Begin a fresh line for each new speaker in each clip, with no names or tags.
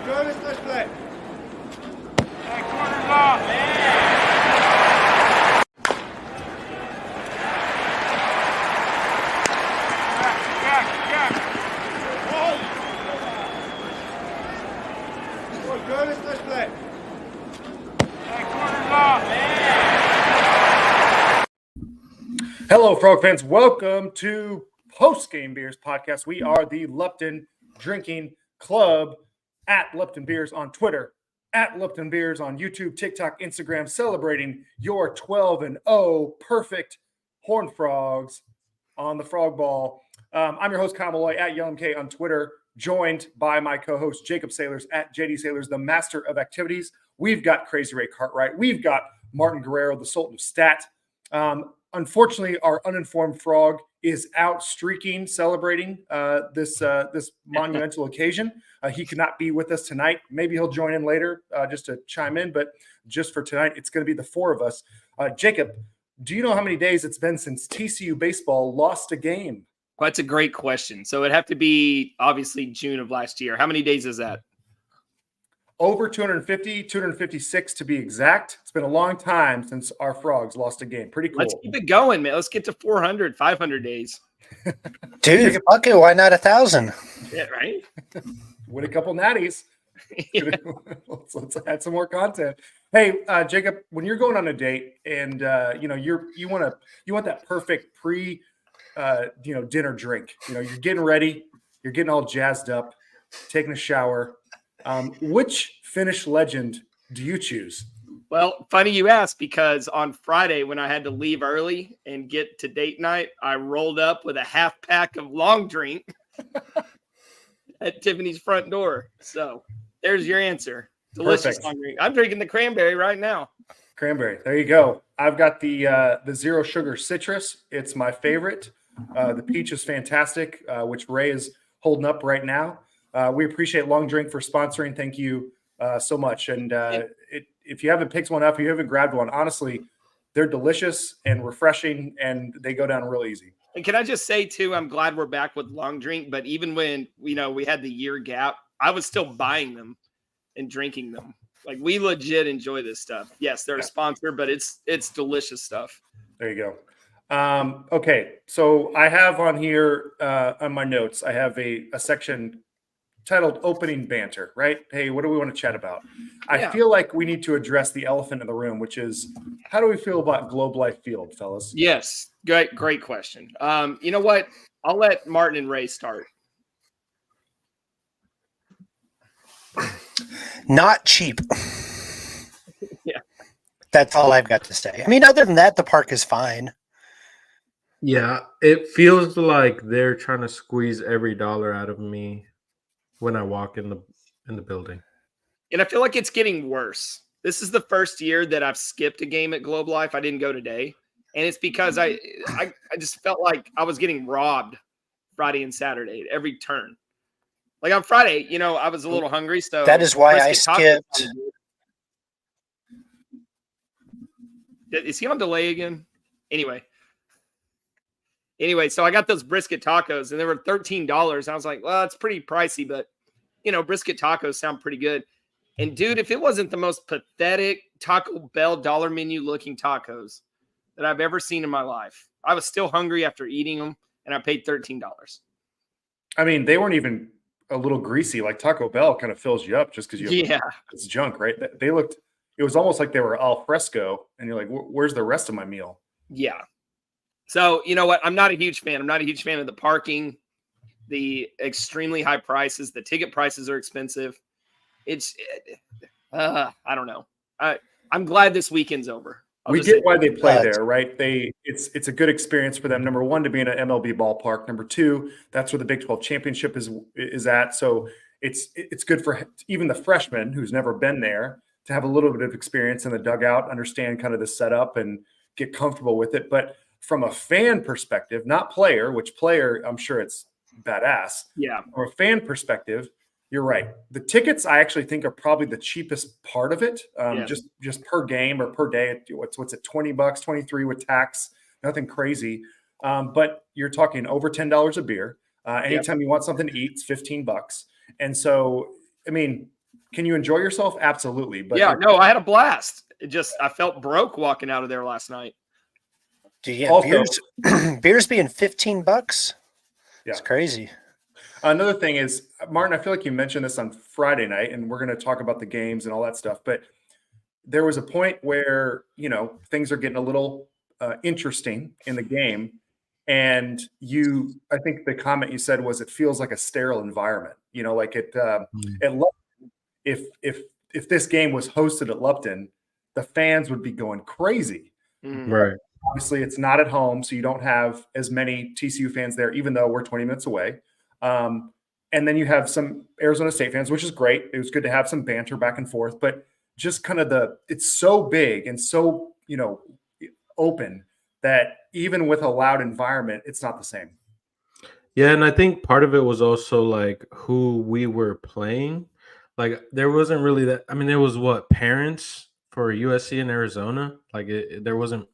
Jonas, let's play.
That corner's off.
Jonas, let's play.
That corner's off.
Hello, Frog fans. Welcome to Postgame Beers podcast. We are the Lupton Drinking Club at Lupton Beers on Twitter, at Lupton Beers on YouTube, TikTok, Instagram, celebrating your 12-0 perfect Horned Frogs on the Frog Ball. I'm your host, Kyle Malloy, at YellMK on Twitter, joined by my co-host, Jacob Sailors, at JD Sailors, the master of activities. We've got Crazy Ray Cartwright. We've got Martin Guerrero, the Sultan of Stat. Unfortunately, our uninformed frog is out streaking, celebrating this monumental occasion. He could not be with us tonight. Maybe he'll join in later just to chime in, but just for tonight, it's going to be the four of us. Jacob, do you know how many days it's been since TCU baseball lost a game?
Well, that's a great question. So it'd have to be obviously June of last year. How many days is that?
Over 250, 256 to be exact. It's been a long time since our Frogs lost a game. Pretty cool.
Let's keep it going, man. Let's get to 400, 500 days.
Dude, fuck it. Why not 1,000?
Yeah, right?
Win a couple natties.
Yeah.
Let's add some more content. Hey, Jacob, when you're going on a date and you want that perfect pre dinner drink. You're getting ready, you're getting all jazzed up, taking a shower. Which Finnish legend do you choose?
Well, funny you ask, because on Friday when I had to leave early and get to date night, I rolled up with a half pack of long drink at Tiffany's front door. So there's your answer. Delicious long drink. I'm drinking the cranberry right now.
Cranberry. There you go. I've got the zero sugar citrus. It's my favorite. The peach is fantastic, which Ray is holding up right now. We appreciate Long Drink for sponsoring. Thank you so much. And if you haven't picked one up, if you haven't grabbed one, honestly, they're delicious and refreshing, and they go down real easy.
And can I just say, too, I'm glad we're back with Long Drink. But even when, we had the year gap, I was still buying them and drinking them. Like, we legit enjoy this stuff. Yes, they're a sponsor, but it's delicious stuff.
There you go. Okay, so I have on here on my notes, I have a section titled Opening Banter, right? Hey, what do we want to chat about? I feel like we need to address the elephant in the room, which is, how do we feel about Globe Life Field, fellas?
Yes, great question. You know what? I'll let Martin and Ray start.
Not cheap.
Yeah.
That's all I've got to say. I mean, other than that, the park is fine.
Yeah, it feels like they're trying to squeeze every dollar out of me when I walk in the building.
And I feel like it's getting worse. This is the first year that I've skipped a game at Globe Life. I didn't go today. And it's because I just felt like I was getting robbed Friday and Saturday at every turn. Like on Friday, I was a little hungry. So
that is why I skipped.
Is he on delay again? Anyway, so I got those brisket tacos and they were $13. I was like, well, it's pretty pricey, but brisket tacos sound pretty good. And dude, if it wasn't the most pathetic Taco Bell dollar menu looking tacos that I've ever seen in my life, I was still hungry after eating them and I paid $13.
I mean, they weren't even a little greasy. Like Taco Bell kind of fills you up just because it's junk, right? It was almost like they were al fresco and you're like, where's the rest of my meal?
Yeah. So, you know what? I'm not a huge fan. I'm not a huge fan of the parking, the extremely high prices. The ticket prices are expensive. I don't know. I'm glad this weekend's over.
We get why they play there, right? It's a good experience for them. Number one, to be in an MLB ballpark. Number two, that's where the Big 12 championship is at. So it's good for even the freshman who's never been there to have a little bit of experience in the dugout, understand kind of the setup and get comfortable with it. But from a fan perspective, not player, which player, I'm sure it's badass. Yeah. From a fan perspective, you're right. The tickets, I actually think, are probably the cheapest part of it. Just per game or per day. What's it, $20, $23 with tax, nothing crazy. But you're talking over $10 a beer. Anytime you want something to eat, it's $15. And so, I mean, Can you enjoy yourself? Absolutely. But
yeah, no, I had a blast. I felt broke walking out of there last night.
Dude, yeah,
Also-
beers being $15.
Yeah.
It's crazy.
Another thing is, Martin, I feel like you mentioned this on Friday night, and we're going to talk about the games and all that stuff. But there was a point where, things are getting a little interesting in the game. And I think the comment you said was, it feels like a sterile environment, like if this game was hosted at Lupton, the fans would be going crazy.
Right.
Obviously, it's not at home, so you don't have as many TCU fans there, even though we're 20 minutes away. And then you have some Arizona State fans, which is great. It was good to have some banter back and forth, but just kind of it's so big and so, open that even with a loud environment, it's not the same.
Yeah, and I think part of it was also like who we were playing. Like there wasn't really that. I mean, there was parents for USC and Arizona. Like there wasn't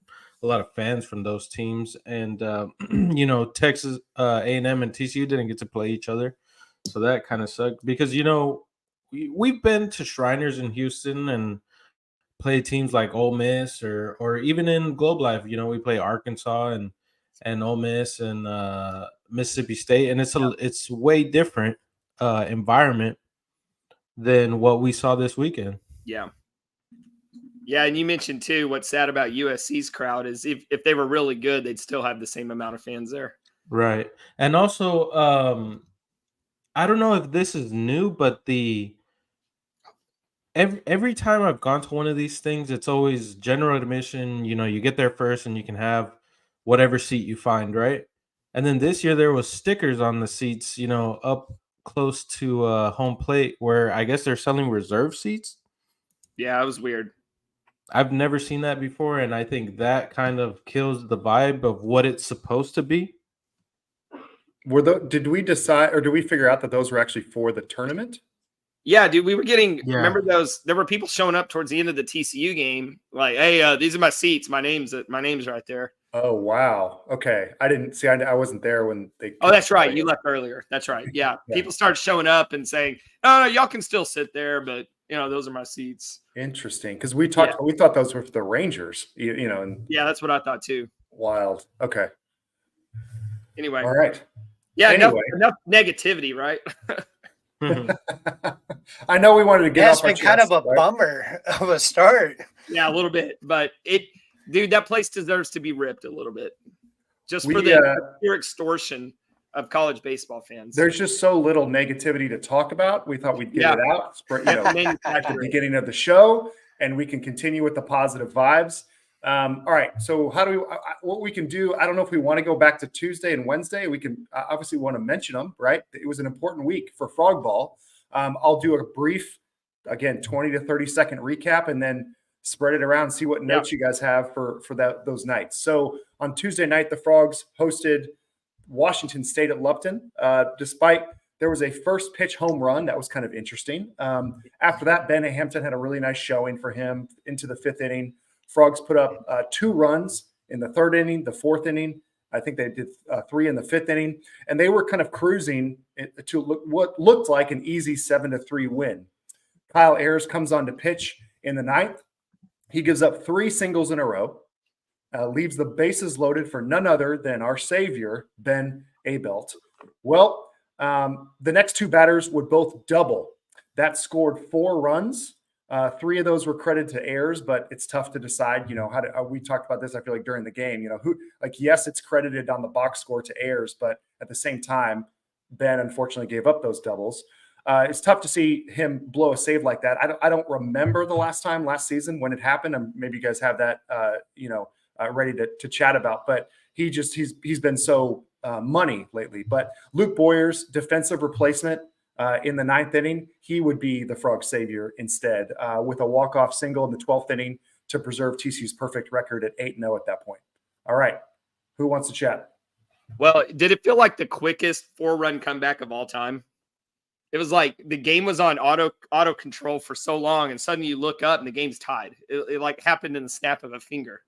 a lot of fans from those teams, and Texas A&M and TCU didn't get to play each other, so that kind of sucked because we've been to Shriners in Houston and play teams like Ole Miss or even in Globe Life. We play Arkansas and Ole Miss and Mississippi State, and it's way different environment than what we saw this weekend.
Yeah. Yeah, and you mentioned too what's sad about USC's crowd is if they were really good, they'd still have the same amount of fans there.
Right. And also I don't know if this is new, but every time I've gone to one of these things, it's always general admission. You get there first and you can have whatever seat you find, right? And then this year there was stickers on the seats, up close to home plate where I guess they're selling reserve seats.
Yeah, it was weird.
I've never seen that before, and I think that kind of kills the vibe of what it's supposed to be.
Did we decide, or did we figure out that those were actually for the tournament?
Yeah, dude, we were getting.
Yeah.
Remember those? There were people showing up towards the end of the TCU game, like, "Hey, these are my seats. My name's right there."
Oh wow. Okay, I didn't see. I wasn't there when they.
Oh, that's right. You left earlier. That's right. Yeah,
Yeah.
People started showing up and saying, "No, y'all can still sit there, but those are my seats."
Interesting, because we thought those were for the Rangers. And
Yeah, that's what I thought too.
wild. Okay.
Anyway.
All right.
Yeah.
Anyway.
Enough negativity, right?
I know we wanted to get.
It's been kind of a bummer of a start.
Yeah, a little bit, but dude, that place deserves to be ripped a little bit, just for the pure extortion of college baseball fans.
There's just so little negativity to talk about. We thought we'd get it out, at the beginning of the show, and we can continue with the positive vibes. All right. So what we can do, I don't know if we want to go back to Tuesday and Wednesday. We can obviously want to mention them, right? It was an important week for Frog Ball. I'll do a brief, again, 20 to 30 second recap and then spread it around, see what notes you guys have for those nights. So on Tuesday night, the Frogs hosted Washington State at Lupton. Despite there was a first pitch home run that was kind of interesting. After that, Ben Hampton had a really nice showing for him into the fifth inning. Frogs put up 2 runs in the third inning, the fourth inning. I think they did 3 in the fifth inning, and they were kind of cruising to what looked like an easy 7-3 win. Kyle Ayers comes on to pitch in the ninth. He gives up 3 singles in a row, leaves the bases loaded for none other than our savior, Ben Abelt. Well, the next 2 batters would both double. That scored 4 runs. 3 of those were credited to Ayers, but it's tough to decide, we talked about this, I feel like, during the game, yes, it's credited on the box score to Ayers, but at the same time, Ben unfortunately gave up those doubles. It's tough to see him blow a save like that. I don't remember the last season when it happened. And maybe you guys have that, ready to chat about, but he's been so money lately. But Luke Boyer's defensive replacement in the ninth inning, he would be the Frog savior instead, with a walk-off single in the 12th inning to preserve TCU's perfect record at 8-0 at that point. All right. Who wants to chat?
Well, did it feel like the quickest 4-run comeback of all time? It was like the game was on auto control for so long, and suddenly you look up and the game's tied. It like happened in the snap of a finger.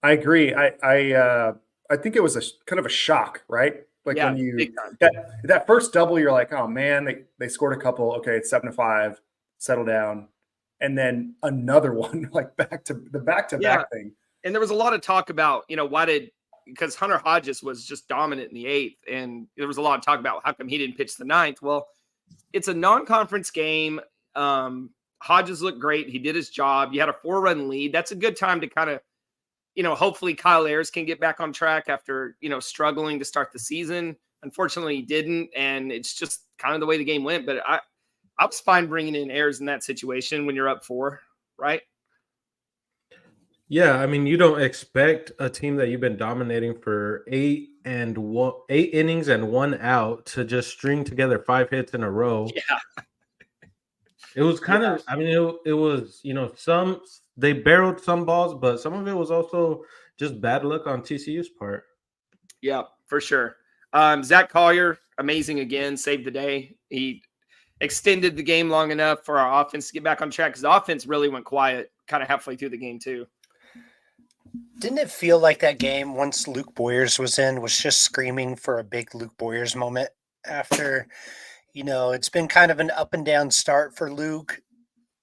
I agree. I I think it was kind of a shock, right? Like
Yeah,
when you
big time.
that first double, you're like, oh man, they scored a couple. Okay, it's 7-5, settle down, and then another one, like back to back thing.
And there was a lot of talk about, because Hunter Hodges was just dominant in the 8th, and there was a lot of talk about how come he didn't pitch the 9th. Well, it's a non-conference game. Hodges looked great. He did his job. You had a 4-run lead. That's a good time to kind of, hopefully Kyle Ayers can get back on track after, struggling to start the season. Unfortunately, he didn't, and it's just kind of the way the game went. But I was fine bringing in Ayers in that situation when you're up 4, right?
Yeah, I mean, you don't expect a team that you've been dominating for 8 innings and 1 out to just string together 5 hits in a row.
Yeah.
It was kind of, I mean, it was, they barreled some balls, but some of it was also just bad luck on TCU's part.
Yeah, for sure. Zach Collier, amazing again, saved the day. He extended the game long enough for our offense to get back on track, because the offense really went quiet kind of halfway through the game too.
Didn't it feel like that game, once Luke Boyers was in, was just screaming for a big Luke Boyers moment after, it's been kind of an up and down start for Luke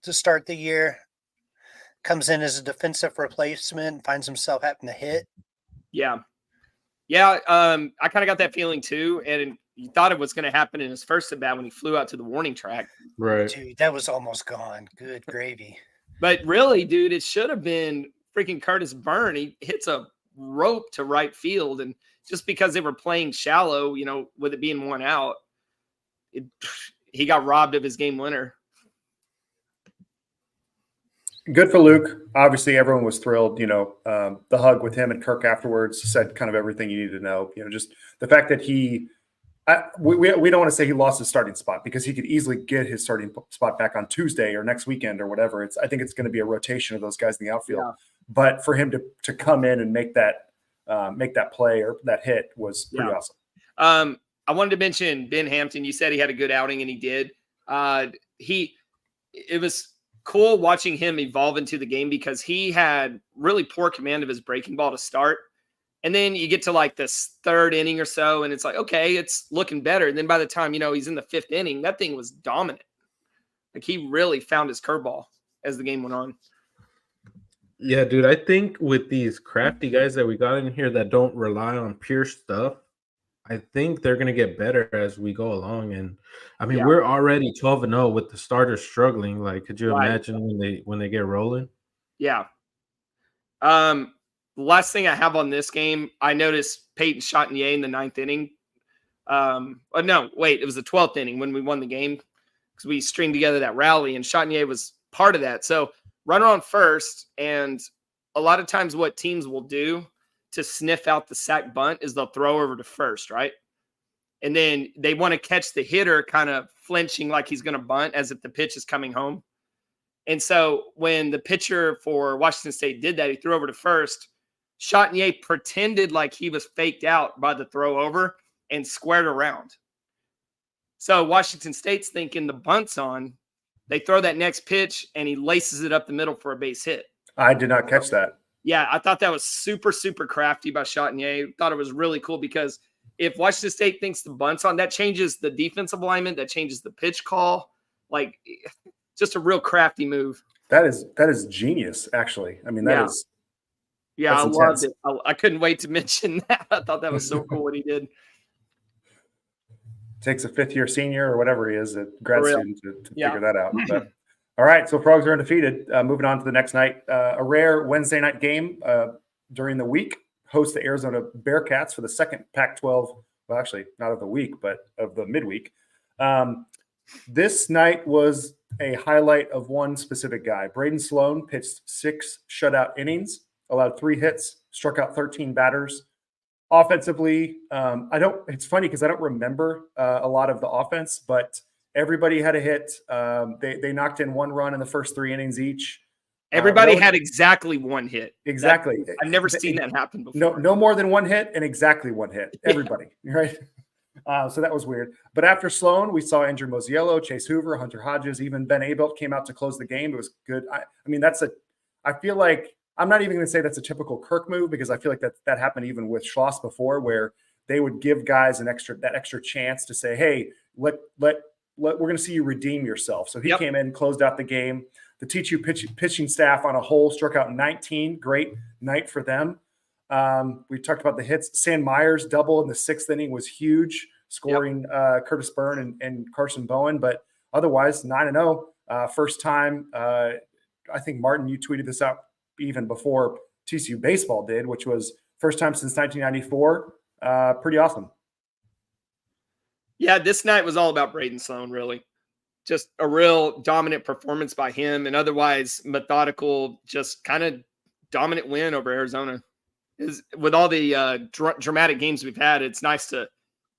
to start the year. Comes in as a defensive replacement, finds himself having to hit.
Yeah. Yeah. I kind of got that feeling too. And you thought it was going to happen in his first at bat when he flew out to the warning track.
Right.
Dude, that was almost gone. Good gravy.
But really, dude, it should have been freaking Curtis Byrne. He hits a rope to right field. And just because they were playing shallow, with it being 1 out, he got robbed of his game winner.
Good for Luke. Obviously, everyone was thrilled. The hug with him and Kirk afterwards said kind of everything you need to know. Just the fact that we don't want to say he lost his starting spot, because he could easily get his starting spot back on Tuesday or next weekend or whatever. I think it's going to be a rotation of those guys in the outfield. Yeah. But for him to come in and make that play or that hit was pretty awesome.
I wanted to mention Ben Hampton. You said he had a good outing, and he did. It was cool watching him evolve into the game, because he had really poor command of his breaking ball to start. And then you get to like this 3rd inning or so, and it's like, okay, it's looking better. And then by the time, he's in the 5th inning, that thing was dominant. Like, he really found his curveball as the game went on.
Yeah, dude, I think with these crafty guys that we got in here that don't rely on pure stuff, I think they're going to get better as we go along. And I mean, we're already 12-0 with the starters struggling. Like, could you imagine when they get rolling? Yeah.
The last thing I have on this game, I noticed Peyton Chatinier in the 9th inning. It was the 12th inning when we won the game, because we stringed together that rally, and Chatinier was part of that. So runner on first, and a lot of times what teams will do to sniff out the sack bunt is they'll throw over to first, right? And then they want to catch the hitter kind of flinching like he's going to bunt as if the pitch is coming home. And so when the pitcher for Washington State did that, he threw over to first. Chatinier pretended like he was faked out by the throw over and squared around. So Washington State's thinking the bunt's on. They throw that next pitch, and he laces it up the middle for a base hit.
I did not catch that.
Yeah, I thought that was super, super crafty by Chatinier. Thought it was really cool, because if Washington State thinks the bunt's on, that changes the defensive alignment, that changes the pitch call. Like, just a real crafty move.
That is genius, actually. I mean, that is.
Yeah, I loved it. I couldn't wait to mention that. I thought that was so cool what he did.
Takes a 5th-year senior or whatever he is, a grad student to figure that out. But, all right, so Frogs are undefeated. Moving on to the next night, a rare Wednesday night game during the week. Host the Arizona Bearcats for the second Pac-12. Well, actually, not of the week, but of the midweek. This night was a highlight of one specific guy. Braden Sloan pitched 6 shutout innings, allowed 3 hits, struck out 13 batters. Offensively, it's funny because I don't remember a lot of the offense, but everybody had a hit. They knocked in 1 run in the first 3 innings each.
Everybody had exactly 1 hit.
Exactly.
I've never seen that happen before.
No more than 1 hit and exactly 1 hit. Everybody, right? So that was weird. But after Sloan, we saw Andrew Mosiello, Chase Hoover, Hunter Hodges, even Ben Abelt came out to close the game. It was good. I feel like I'm not even going to say that's a typical Kirk move, because I feel like that happened even with Schloss before, where they would give guys that extra chance to say, hey, we're going to see you redeem yourself. So he came in, closed out the game. The TCU pitching staff on a whole struck out 19. Great night for them. We talked about the hits. Sam Myers double in the 6th inning was huge, scoring Curtis Byrne and Carson Bowen. But otherwise, 9-0. First time, I think, Martin, you tweeted this out even before TCU baseball did, which was first time since 1994. Pretty awesome.
Yeah, this night was all about Braden Sloan, really. Just a real dominant performance by him, and otherwise methodical, just kind of dominant win over Arizona. With all the dramatic games we've had, it's nice to,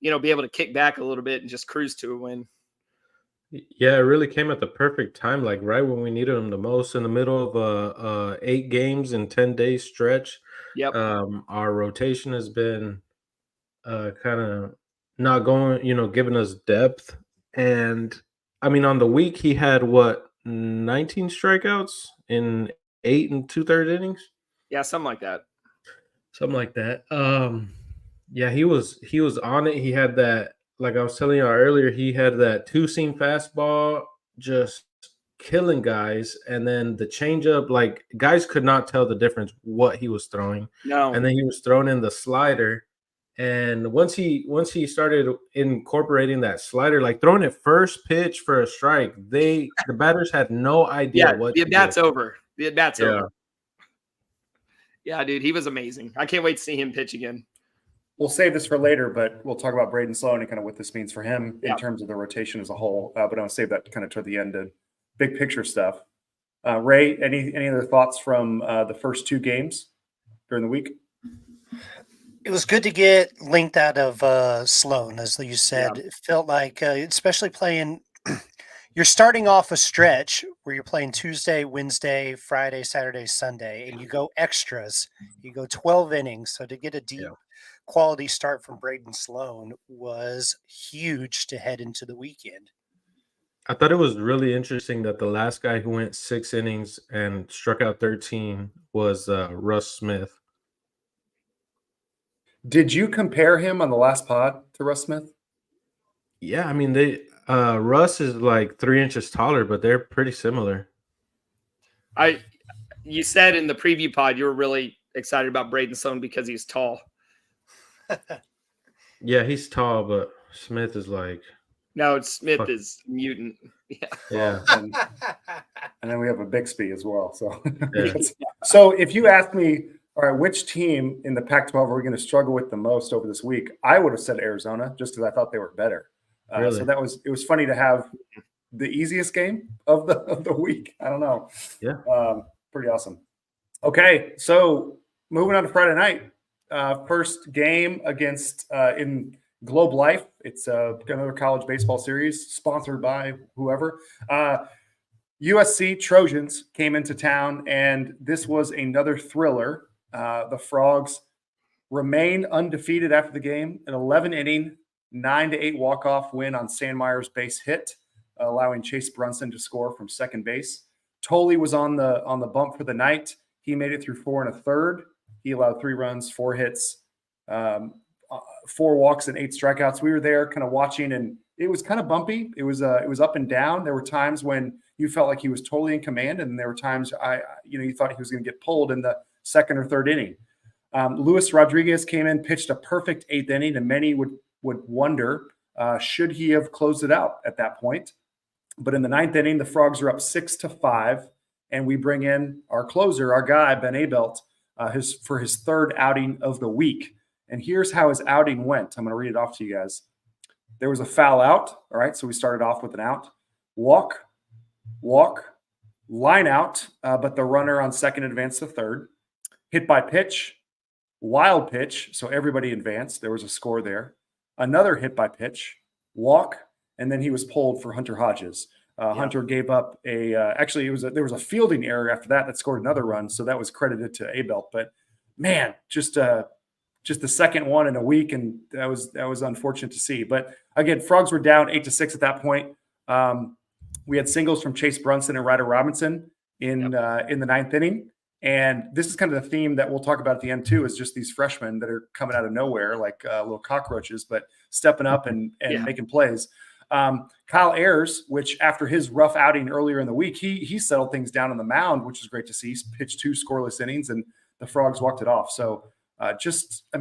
be able to kick back a little bit and just cruise to a win.
Yeah, it really came at the perfect time, like right when we needed them the most, in the middle of 8 games in 10 days stretch.
Yep.
Our rotation has been kind of not going, giving us depth. And I mean, on the week, he had 19 strikeouts in 8 2/3 innings?
Yeah, something like that.
Something like that. Yeah, he was on it. He had that, like I was telling you earlier, he had that 2-seam fastball just killing guys, and then the changeup, like guys could not tell the difference what he was throwing.
No.
And then he was throwing in the slider. And once he started incorporating that slider, like throwing it first pitch for a strike, the batters had no idea what
the at-bat's over. The at-bat's over. Yeah, dude, he was amazing. I can't wait to see him pitch again.
We'll save this for later, but we'll talk about Braden Sloan and kind of what this means for him in terms of the rotation as a whole. But I'm going to save that kind of toward the end of big picture stuff. Ray, any other thoughts from the first 2 games during the week?
It was good to get linked out of Sloan, as you said. It felt like, especially playing you're starting off a stretch where you're playing Tuesday, Wednesday, Friday, Saturday, Sunday, and you go extras. You go 12 innings. So to get a deep quality start from Braden Sloan was huge to head into the weekend.
I thought it was really interesting that the last guy who went 6 innings and struck out 13 was Russ Smith.
Did you compare him on the last pod to Russ Smith?
Yeah, I mean, Russ is like 3 inches taller, but they're pretty similar.
You said in the preview pod you were really excited about Braden Sloan because he's tall.
Yeah, he's tall, but Smith is like...
No, Smith is mutant.
Yeah.
And then we have a Bixby as well. So, So if you asked me, all right, which team in the Pac-12 are we going to struggle with the most over this week, I would have said Arizona, just because I thought they were better.
Really?
So it was funny to have the easiest game of the week. I don't know.
Yeah.
Pretty awesome. Okay, so moving on to Friday night. First game against in Globe Life. It's another college baseball series sponsored by whoever. USC Trojans came into town, and this was another thriller. The Frogs remain undefeated after the game, an 11-inning, 9-8 walk-off win on Sandmeyer's base hit, allowing Chase Brunson to score from second base. Tolley was on the bump for the night. He made it through 4 1/3. He allowed 3 runs, 4 hits, 4 walks, and 8 strikeouts. We were there kind of watching, and it was kind of bumpy. It was up and down. There were times when you felt like he was totally in command, and there were times you thought he was going to get pulled in the 2nd or 3rd inning. Luis Rodriguez came in, pitched a perfect 8th inning, and many would wonder should he have closed it out at that point. But in the 9th inning, the Frogs are up 6-5, and we bring in our closer, our guy Ben Abelt, for his 3rd outing of the week. And here's how his outing went. I'm going to read it off to you guys. There was a foul out. All right, so we started off with an out. Walk, line out, but the runner on second advanced to third. Hit by pitch, wild pitch, so everybody advanced. There was a score there. Another hit by pitch, walk, and then he was pulled for Hunter Hodges. Hunter gave up there was a fielding error after that scored another run, so that was credited to Abelt. But man, just the second one in a week, and that was unfortunate to see. But again, Frogs were down 8-6 at that point. We had singles from Chase Brunson and Ryder Robinson in the 9th inning. And this is kind of the theme that we'll talk about at the end too, is just these freshmen that are coming out of nowhere like little cockroaches, but stepping up and making plays. Kyle Ayers, which after his rough outing earlier in the week, he settled things down on the mound, which is great to see. He's pitched 2 scoreless innings and the Frogs walked it off. So just a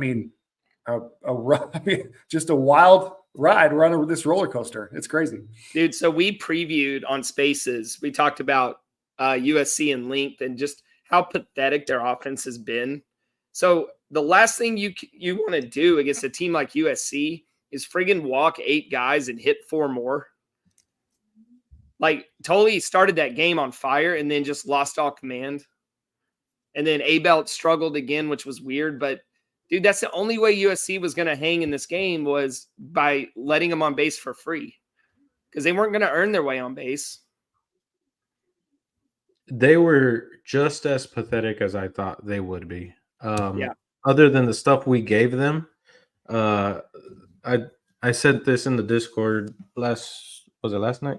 wild ride. We're on this roller coaster. It's crazy.
Dude, so we previewed on Spaces. We talked about USC and length and just how pathetic their offense has been. So the last thing you want to do against a team like USC is friggin' walk 8 guys and hit 4 more. Like, totally started that game on fire and then just lost all command. And then Abelt struggled again, which was weird. But, dude, that's the only way USC was going to hang in this game was by letting them on base for free. Because they weren't going to earn their way on base.
They were just as pathetic as I thought they would be.
Yeah.
Other than the stuff we gave them, I said this in the Discord last night?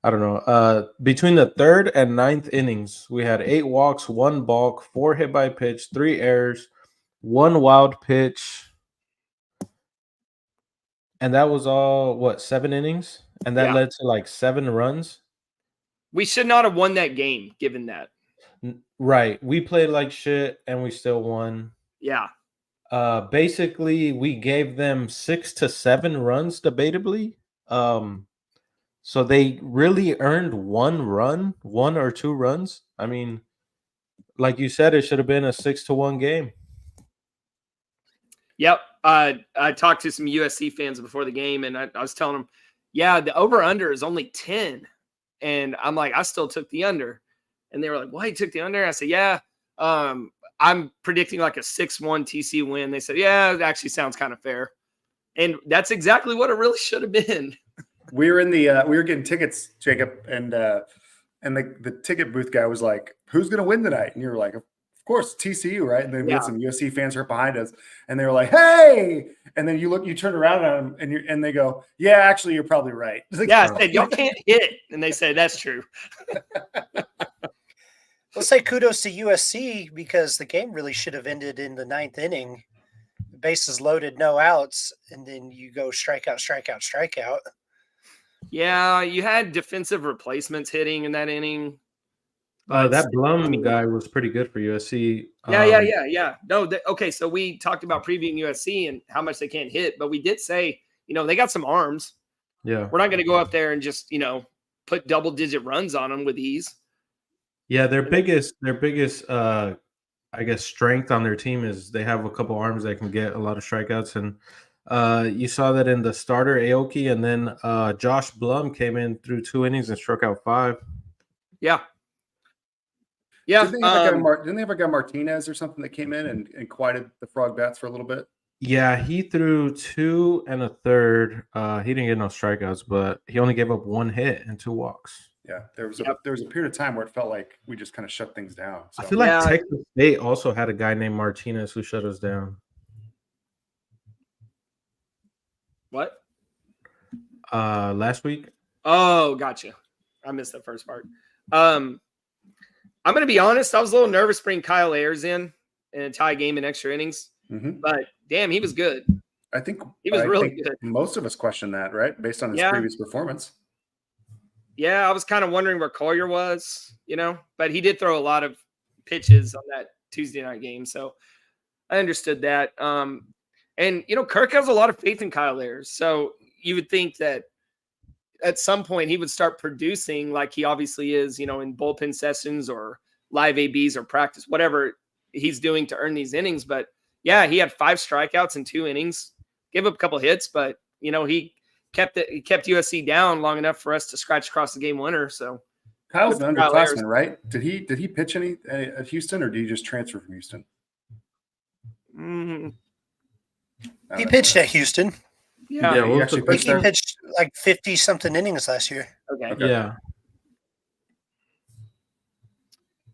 I don't know. Between the 3rd and 9th innings, we had 8 walks, 1 balk, 4 hit by pitch, 3 errors, 1 wild pitch. And that was all, 7 innings? And that led to like 7 runs.
We should not have won that game, given that.
Right. We played like shit, and we still won.
Yeah.
Basically, we gave them 6 to 7 runs, debatably. So they really earned 1 run, 1 or 2 runs. I mean, like you said, it should have been a 6-1 game.
Yep. I talked to some USC fans before the game, and I was telling them, yeah, the over-under is only 10. And I'm like, I still took the under. And they were like, why you took the under? I said, yeah, I'm predicting like a 6-1 TCU win. They said, yeah, it actually sounds kind of fair. And that's exactly what it really should have been.
We were in the we were getting tickets, Jacob, and the ticket booth guy was like, who's going to win tonight? And you were like, of course, TCU, right? And then we had some USC fans right behind us, and they were like, hey! And then you turn around at them, and they go, yeah, actually, you're probably right. Like,
yeah, I said, y'all can't hit. And they said, that's true.
Let's say kudos to USC because the game really should have ended in the 9th inning. Bases loaded, no outs, and then you go strikeout, strikeout, strikeout.
Yeah, you had defensive replacements hitting in that inning.
That Blum guy was pretty good for USC.
Yeah. No, okay, so we talked about previewing USC and how much they can't hit, but we did say, they got some arms.
Yeah.
We're not going to go up there and just, put double-digit runs on them with ease.
Yeah, their biggest I guess strength on their team is they have a couple arms that can get a lot of strikeouts, and you saw that in the starter Aoki, and then Josh Blum came in through 2 innings and struck out 5.
Yeah. Yeah.
Didn't they have a guy Martinez or something that came in and quieted the Frog bats for a little bit?
Yeah, he threw 2 1/3. He didn't get no strikeouts, but he only gave up 1 hit and 2 walks.
Yeah, there was a period of time where it felt like we just kind of shut things down. So.
I feel like Texas State also had a guy named Martinez who shut us down.
What?
Last week.
Oh, gotcha. I missed that first part. I'm going to be honest. I was a little nervous bringing Kyle Ayers in a tie game in extra innings, but damn, he was good.
I think
he was really good.
Most of us questioned that, right? Based on his previous performance.
Yeah, I was kind of wondering where Collier was, but he did throw a lot of pitches on that Tuesday night game. So I understood that. And, Kirk has a lot of faith in Kyle Ayers. So you would think that at some point he would start producing like he obviously is, in bullpen sessions or live ABs or practice, whatever he's doing to earn these innings. But yeah, he had 5 strikeouts in 2 innings, gave up a couple hits, but he kept USC down long enough for us to scratch across the game winner. So
Kyle's an underclassman, right? Did he pitch any at Houston, or did he just transfer from Houston?
He pitched at Houston.
Yeah,
he actually pitched there.
He pitched like 50-something innings last year.
Okay.
Yeah.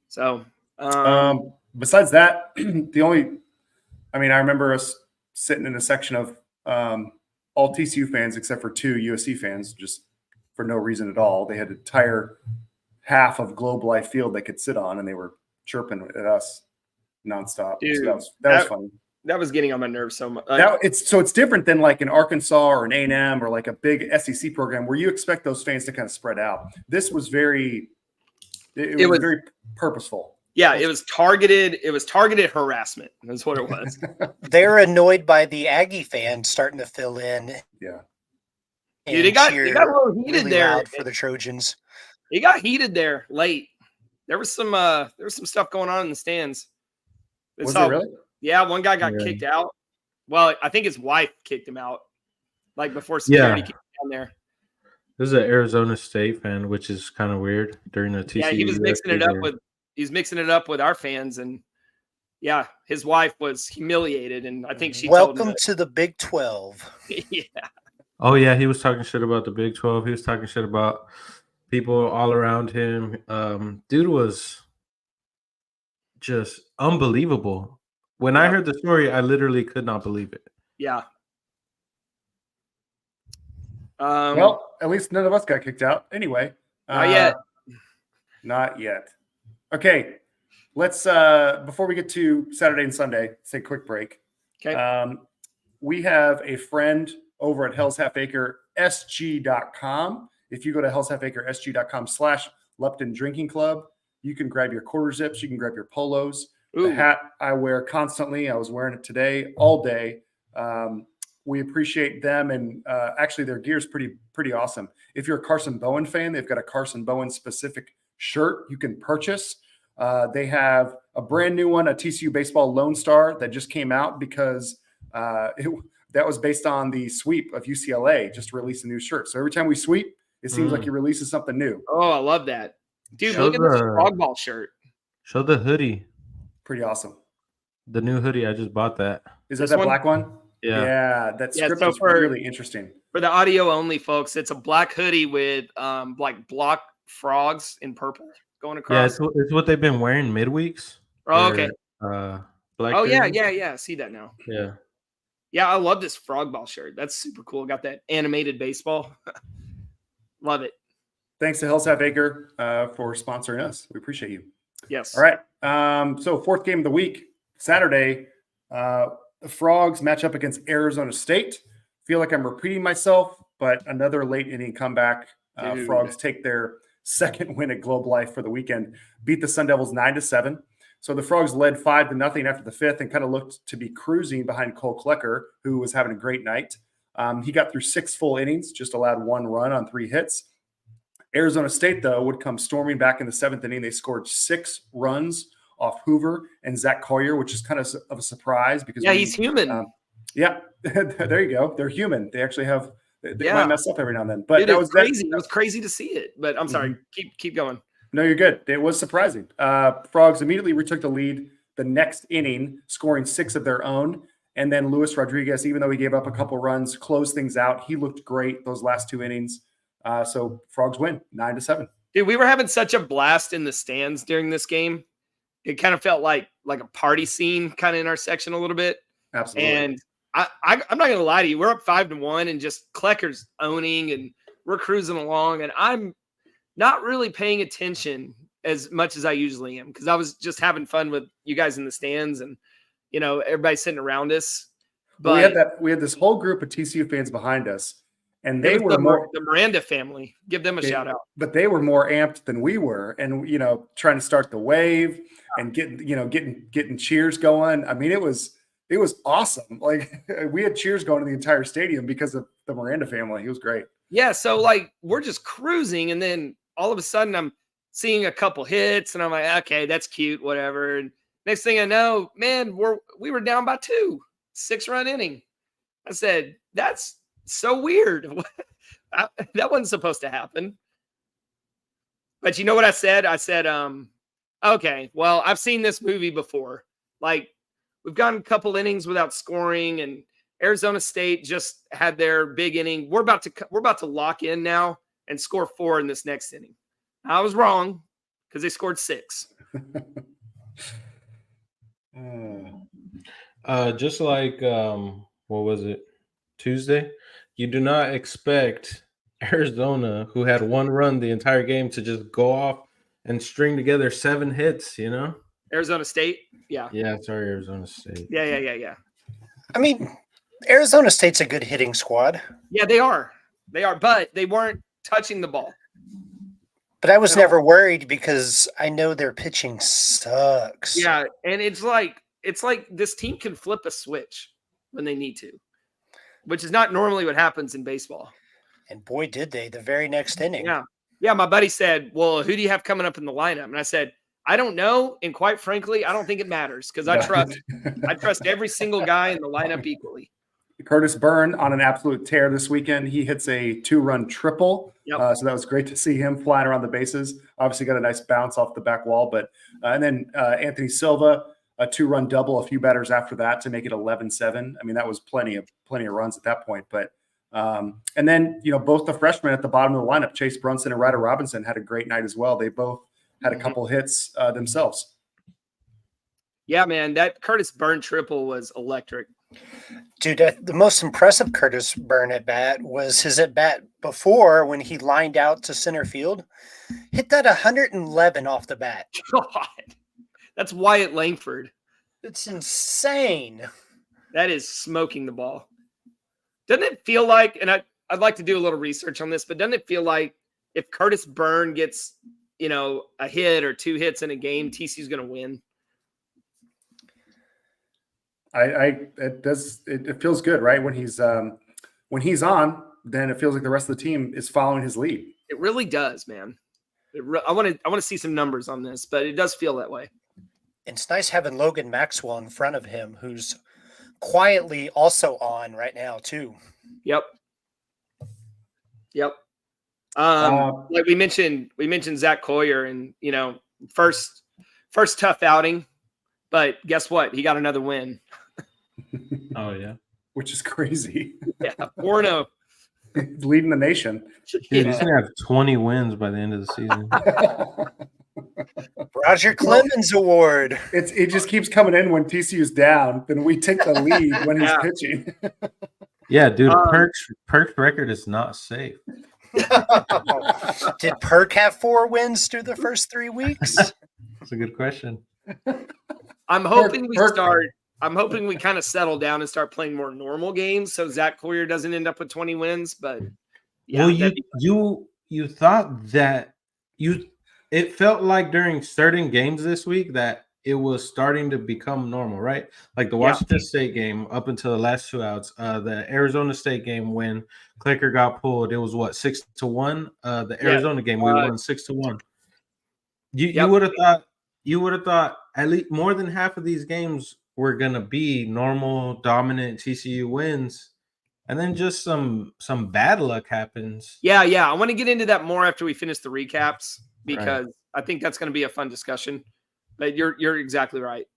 So,
besides that, I remember us sitting in a section of all TCU fans except for 2 USC fans, just for no reason at all. They had an entire half of Globe Life Field they could sit on, and they were chirping at us nonstop.
Dude,
So that was funny.
That was getting on my nerves so much.
It's different than like in Arkansas or an A&M or like a big SEC program where you expect those fans to kind of spread out. This was very purposeful.
Yeah, it was targeted. It was targeted harassment. That's what it was.
They're annoyed by the Aggie fans starting to fill in.
Yeah.
Dude, it got a little heated
really
there
loud for the Trojans.
It got heated there late. There was some stuff going on in the stands.
Was it really?
Yeah, one guy got kicked out. Well, I think his wife kicked him out, like before security kicked him down there.
This is an Arizona State fan, which is kind of weird during the TCU.
Yeah, he was mixing it up with. He's mixing it up with our fans, and yeah, his wife was humiliated, and I think she.
Welcome to the Big 12.
Yeah.
Oh yeah, he was talking shit about the Big 12. He was talking shit about people all around him. Dude was just unbelievable. When I heard the story, I literally could not believe it.
Yeah.
Well, at least none of us got kicked out. Anyway.
Not yet.
Not yet. Okay. Let's before we get to Saturday and Sunday, let's take a quick break.
Okay.
We have a friend over at Hell's Half Acre SG.com. If you go to Hell's Half Acre SG.com/Lupton Drinking Club, you can grab your quarter zips, you can grab your polos.
Ooh.
The hat I wear constantly. I was wearing it today all day. We appreciate them, and actually their gear is pretty awesome. If you're a Carson Bowen fan, they've got a Carson Bowen specific shirt you can purchase. They have a brand new one, a TCU baseball Lone Star that just came out because that was based on the sweep of UCLA. Just released a new shirt. So every time we sweep, it seems like he releases something new.
Oh, I love that, dude! Look at this frog ball shirt.
Show the hoodie.
Pretty awesome.
The new hoodie, I just bought that.
Is that black one?
Yeah.
That script is really interesting.
For the audio only folks, it's a black hoodie with like block frogs in purple going across.
Yeah, it's what they've been wearing midweeks.
Oh, okay.
Black
oh,
hoodie.
yeah. I see that now.
Yeah.
Yeah, I love this frog ball shirt. That's super cool. Got that animated baseball. Love it.
Thanks to Hell's Half Acre for sponsoring us. We appreciate you.
Yes.
All right. So fourth game of the week, Saturday, the Frogs match up against Arizona State. Feel like I'm repeating myself, but another late inning comeback. Frogs take their second win at Globe Life for the weekend, beat the Sun Devils 9-7. So the Frogs led 5-0 after the fifth and kind of looked to be cruising behind Cole Klecker, who was having a great night. He got through 6 full innings, just allowed 1 run on 3 hits. Arizona State, though, would come storming back in the 7th inning. They scored 6 runs off Hoover and Zach Collier, which is kind of a surprise because
he's human.
There you go. They're human. They actually have they might mess up every now and then. But
that was crazy. It was crazy to see it. But I'm sorry. Keep going.
No, you're good. It was surprising. Frogs immediately retook the lead the next inning, scoring 6 of their own. And then Luis Rodriguez, even though he gave up a couple runs, closed things out. He looked great those last 2 innings. So Frogs win 9-7.
Dude, we were having such a blast in the stands during this game. It kind of felt like a party scene kind of in our section a little bit.
Absolutely.
And I'm not going to lie to you. We're up 5-1 and just Klecker's owning and we're cruising along. And I'm not really paying attention as much as I usually am because I was just having fun with you guys in the stands and, everybody sitting around us. But
we had this whole group of TCU fans behind us. And they were
the Miranda family. Give them a shout out.
But they were more amped than we were, and trying to start the wave and getting cheers going. I mean, it was awesome. Like we had cheers going in the entire stadium because of the Miranda family. It was great.
Yeah, so we're just cruising, and then all of a sudden I'm seeing a couple hits, and I'm like, okay, that's cute, whatever. And next thing I know, man, we were down by 2, 6-run inning. I said, that's so weird. That wasn't supposed to happen. But you know what I said? I said, okay, well, I've seen this movie before. Like we've gone a couple innings without scoring and Arizona State just had their big inning. We're about to lock in now and score 4 in this next inning. I was wrong because they scored 6.
Just like what was it? Tuesday? You do not expect Arizona, who had 1 run the entire game, to just go off and string together 7 hits,
Arizona State. Yeah.
Yeah, sorry, Arizona State.
Yeah.
I mean, Arizona State's a good hitting squad,
Yeah, they are. But they weren't touching the ball.
but I was
No.
never worried because I know their pitching sucks.
Yeah, and it's like this team can flip a switch when they need to, which is not normally what happens in baseball.
And boy, did they the very next inning.
Yeah. My buddy said, "Well, who do you have coming up in the lineup?" And I said, "I don't know, and quite frankly, I don't think it matters because I trust every single guy in the lineup equally."
Curtis Byrne on an absolute tear this weekend. He hits a 2-run triple.
Yep.
So that was great to see him flying around the bases. Obviously got a nice bounce off the back wall. But and then Anthony Silva, a 2-run double a few batters after that to make it 11-7. I mean, that was plenty of runs at that point. But and then, both the freshmen at the bottom of the lineup, Chase Brunson and Ryder Robinson, had a great night as well. They both had a couple hits themselves.
Yeah, man, that Curtis Byrne triple was electric.
Dude, the most impressive Curtis Byrne at bat was his at bat before when he lined out to center field. Hit that 111 off the bat.
God, that's Wyatt Langford.
It's insane.
That is smoking the ball. Doesn't it feel like, and I'd like to do a little research on this, but doesn't it feel like if Curtis Byrne gets, a hit or 2 hits in a game, TCU's going to win?
It feels good, right? When he's on, then it feels like the rest of the team is following his lead.
It really does, man. I want to see some numbers on this, but it does feel that way.
It's nice having Logan Maxwell in front of him, who's quietly also on right now too.
Yep. Like we mentioned Zach Coyer, and first tough outing, but guess what? He got another win.
Oh yeah,
which is crazy.
Yeah, 4-0.
Leading the nation.
Dude, he's gonna have 20 wins by the end of the season.
Roger Clemens Award.
It just keeps coming in when TCU's down. Then we take the lead when he's pitching.
Yeah, dude, Perk's record is not safe.
Did Perk have 4 wins through the first 3 weeks?
That's a good question.
I'm hoping we kind of settle down and start playing more normal games so Zach Coyer doesn't end up with 20 wins. But yeah,
well, you thought that it felt like during certain games this week that it was starting to become normal, right? Like the Washington State game up until the last 2 outs, the Arizona State game when Clicker got pulled, it was what, 6-1. The Arizona game we won 6-1. You would have thought at least more than half of these games were gonna be normal, dominant TCU wins, and then just some bad luck happens.
Yeah. I want to get into that more after we finish the recaps because I think that's going to be a fun discussion. But you're exactly right.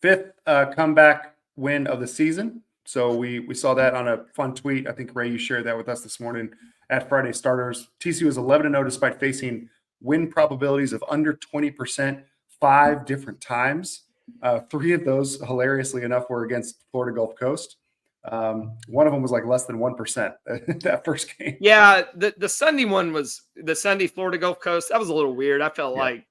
5th comeback win of the season. So we saw that on a fun tweet. I think Ray, you shared that with us this morning at Friday Starters. TCU is 11-0 despite facing win probabilities of under 20% 5 different times. 3 of those, hilariously enough, were against Florida Gulf Coast. One of them was like less than 1% that first game.
Yeah, the Sunday one was the Sunday Florida Gulf Coast. That was a little weird. I felt like,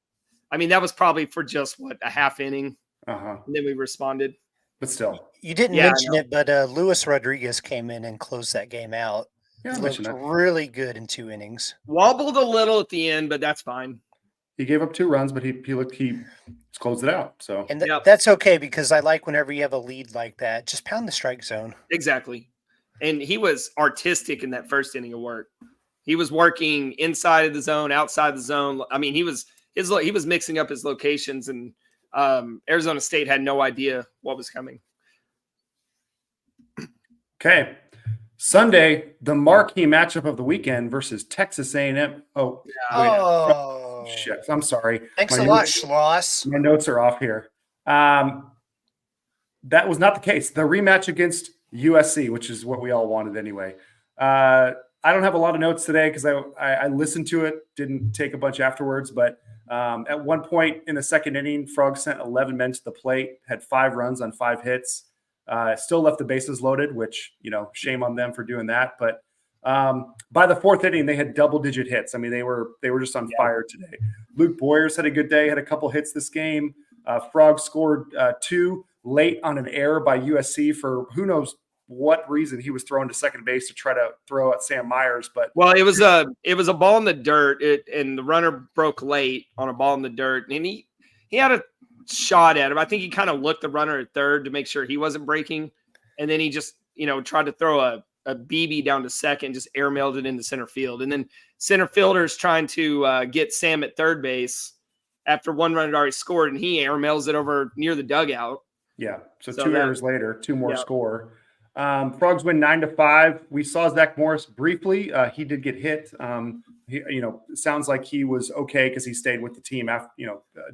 that was probably for just a half inning, and then we responded.
But still,
you didn't mention it, but Luis Rodriguez came in and closed that game out.
Yeah,
looked really good in 2 innings.
Wobbled a little at the end, but that's fine.
He gave up 2 runs, but he closed it out. So
that's okay because I like whenever you have a lead like that, just pound the strike zone.
Exactly. And he was artistic in that first inning of work. He was working inside of the zone, outside the zone. He was mixing up his locations, and Arizona State had no idea what was coming.
Okay. Sunday, the marquee matchup of the weekend versus Texas A&M. Shit. I'm sorry.
Thanks a lot, Schloss.
My notes are off here. That was not the case. The rematch against USC, which is what we all wanted anyway. I don't have a lot of notes today because I listened to it, didn't take a bunch afterwards. But at one point in the second inning, Frogs sent 11 men to the plate, had 5 runs on 5 hits. Still left the bases loaded, which, shame on them for doing that. But By the fourth inning, they had double-digit hits. I mean, they were just on fire today. Luke Boyers had a good day, had a couple hits this game. Frog scored 2 late on an error by USC for who knows what reason. He was thrown to second base to try to throw at Sam Myers, but
it was a ball in the dirt, and the runner broke late on a ball in the dirt, and he had a shot at him. I think he kind of looked the runner at third to make sure he wasn't breaking, and then he just tried to throw a BB down to second, just airmailed it into center field, and then center fielder's trying to get Sam at third base after one run had already scored, and he airmails it over near the dugout.
Yeah, so 2 errors later, 2 more score. Frogs win 9-5. We saw Zach Morris briefly. He did get hit. It sounds like he was okay because he stayed with the team after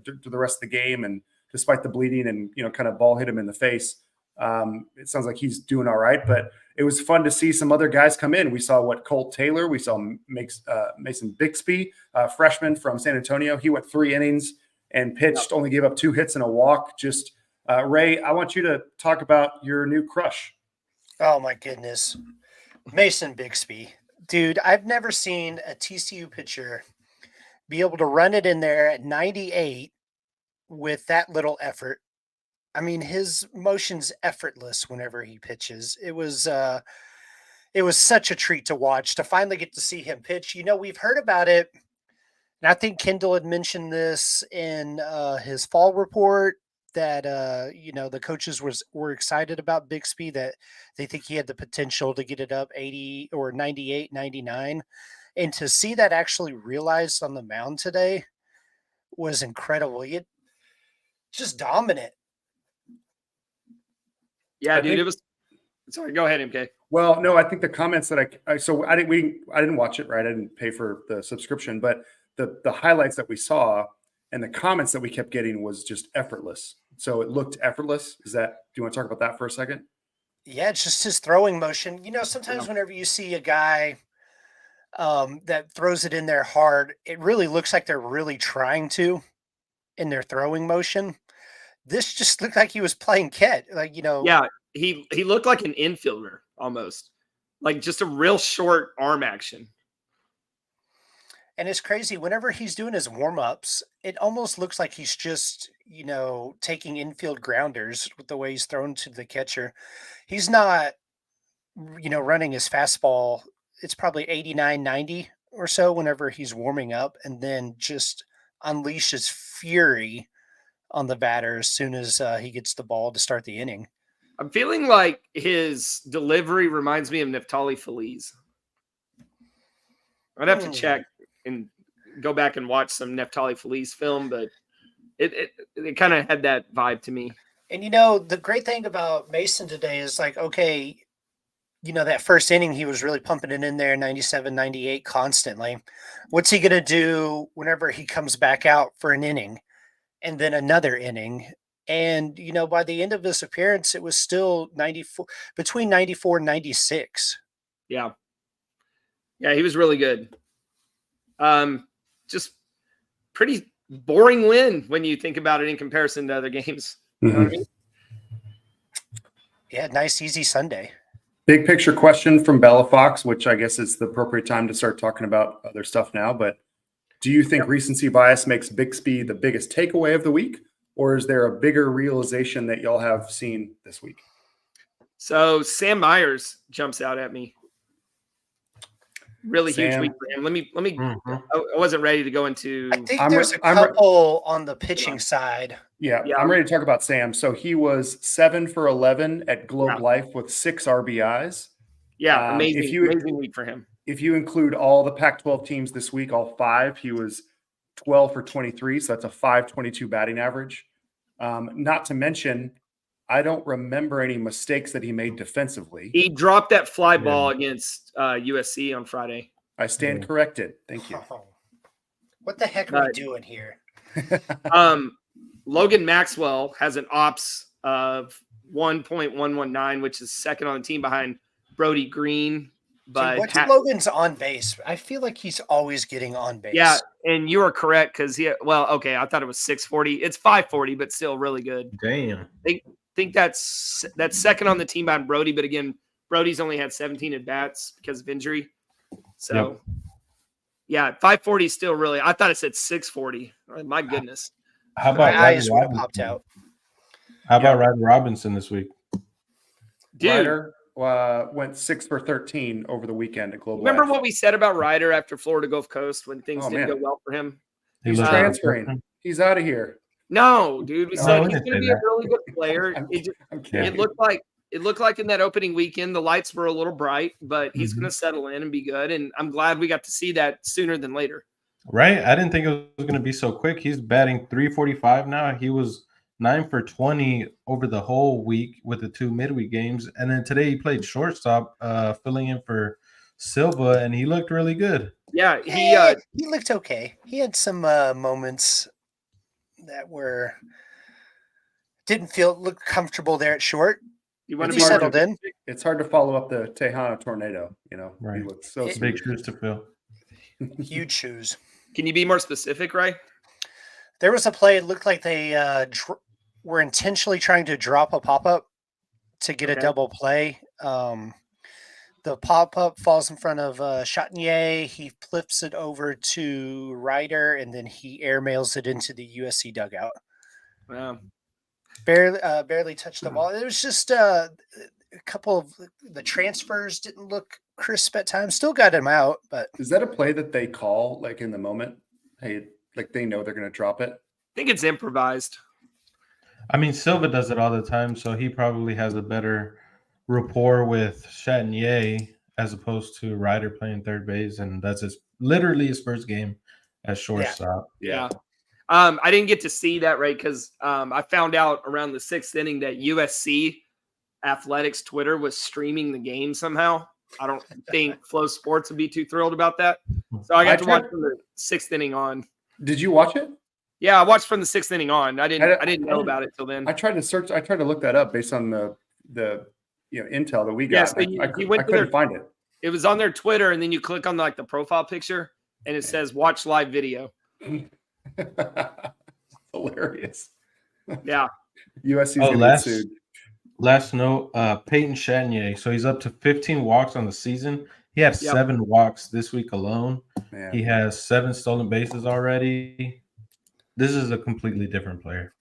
to the rest of the game, and despite the bleeding and kind of ball hit him in the face. It sounds like he's doing all right, but it was fun to see some other guys come in. We saw Colt Taylor. We saw Mason Bixby, freshman from San Antonio. He went 3 innings and pitched, only gave up 2 hits and a walk. Just Ray, I want you to talk about your new crush.
Oh my goodness. Mason Bixby. Dude, I've never seen a TCU pitcher be able to run it in there at 98 with that little effort. I mean, his motion's effortless whenever he pitches. It was such a treat to watch, to finally get to see him pitch. We've heard about it, and I think Kendall had mentioned this in his fall report, that the coaches were excited about Bixby, that they think he had the potential to get it up 80 or 98, 99. And to see that actually realized on the mound today was incredible. It just dominant.
Yeah, dude, it was. Sorry, go ahead, MK.
Well, no, I think the comments that I didn't watch it, right? I didn't pay for the subscription, but the highlights that we saw and the comments that we kept getting was just effortless. So it looked effortless. Do you want to talk about that for a second?
Yeah, it's just his throwing motion. Sometimes whenever you see a guy that throws it in there hard, it really looks like they're really trying to in their throwing motion. This just looked like he was playing catch.
Yeah, he looked like an infielder almost, like just a real short arm action.
And it's crazy. Whenever he's doing his warm-ups, it almost looks like he's just, taking infield grounders with the way he's thrown to the catcher. He's not, running his fastball. It's probably 89, 90 or so whenever he's warming up, and then just unleashes fury on the batter as soon as he gets the ball to start the inning.
I'm feeling like his delivery reminds me of Neftali Feliz. I'd have to check and go back and watch some Neftali Feliz film, but it kind of had that vibe to me.
And the great thing about Mason today is that first inning, he was really pumping it in there, 97, 98 constantly. What's he going to do whenever he comes back out for an inning and then another inning? And, by the end of this appearance, it was still between 94 and 96.
Yeah. Yeah, he was really good. Just pretty boring win when you think about it in comparison to other games. You know what I mean?
Yeah, nice, easy Sunday.
Big picture question from Bella Fox, which I guess is the appropriate time to start talking about other stuff now. But do you think recency bias makes Bixby the biggest takeaway of the week? Or is there a bigger realization that y'all have seen this week?
So Sam Myers jumps out at me. Really huge week for him. Let me. I wasn't ready to go into.
I think there's a couple on the pitching side.
Yeah, I'm ready to talk about Sam. So he was 7 for 11 at Globe Life with 6 RBIs.
Yeah, amazing week for him.
If you include all the Pac-12 teams this week, all 5, he was 12 for 23. So that's a 5.22 batting average. Not to mention, I don't remember any mistakes that he made defensively.
He dropped that fly ball against USC on Friday.
I stand corrected. Thank you.
What the heck are we doing here?
Logan Maxwell has an ops of 1.119, which is second on the team behind Brody Green. But
what's Logan's on base? I feel like he's always getting on base.
Yeah, and you are correct because I thought it was 640. It's 540, but still really good.
Damn.
I think that's second on the team behind Brody, but again, Brody's only had 17 at bats because of injury. So, yeah, 540 is still really. I thought it said 640. My goodness.
How
My
about
eyes
Ryder
would have popped
Robinson?
out.
How about Ryder Robinson this week?
Dude,
Ryder went 6 for 13 over the weekend at Global.
remember
Edge.
what we said about Ryder after Florida Gulf Coast when things
Oh,
didn't
man.
go well for him?
He's
looked
transferring. He's out of here.
No, dude. We
No,
said
we
he's
didn't
going to
say
be a
that.
really good player.
I'm kidding.
It looked like in that opening weekend the lights were a little bright, but he's
Mhm.
going to settle in and be good. And I'm glad we got to see that sooner than later.
Right? I didn't think it was going to be so quick. He's batting 345 now. He was 9 for 20 over the whole week with the 2 midweek games. And then today he played shortstop, filling in for Silva, and he looked really good.
Yeah,
He looked okay. He had some moments that didn't look comfortable there at short.
you want
He
to be
settled in.
It's hard to follow up the Tejana tornado. You know,
Right.
He looks so
It-
Big
smooth.
shoes to fill.
Huge shoes.
Can you be more specific, Ray?
There was a play. It looked like they were intentionally trying to drop a pop up to get a
Okay.
double play. The pop up falls in front of Chatinier. He flips it over to Ryder, and then he airmails it into the USC dugout.
Wow.
Barely touched the ball. It was just a couple of the transfers didn't look crisp at times. Still got him out, but
Is that a play that they call like in the moment? Hey, like they know they're going to drop it.
I think it's improvised.
I mean, Silva does it all the time, so he probably has a better rapport with Chatinier as opposed to Ryder playing third base, and that's literally his first game as shortstop.
Yeah. I didn't get to see that, right? Because I found out around the 6th inning that USC Athletics Twitter was streaming the game somehow. I don't think Flow Sports would be too thrilled about that. So I got to watch from the 6th inning on.
Did you watch it?
Yeah, I watched from the 6th inning on. I didn't know about it till then.
I tried to look that up based on the intel that we got.
Yeah, so
I couldn't find it.
It was on their Twitter, and then you click on the profile picture, and it says "Watch live video."
Hilarious.
Yeah.
USC's
Oh,
gonna get sued.
last note, Peyton Chatinier. So he's up to 15 walks on the season. He had 7 walks this week alone.
Man.
He has 7 stolen bases already. This is a completely different player.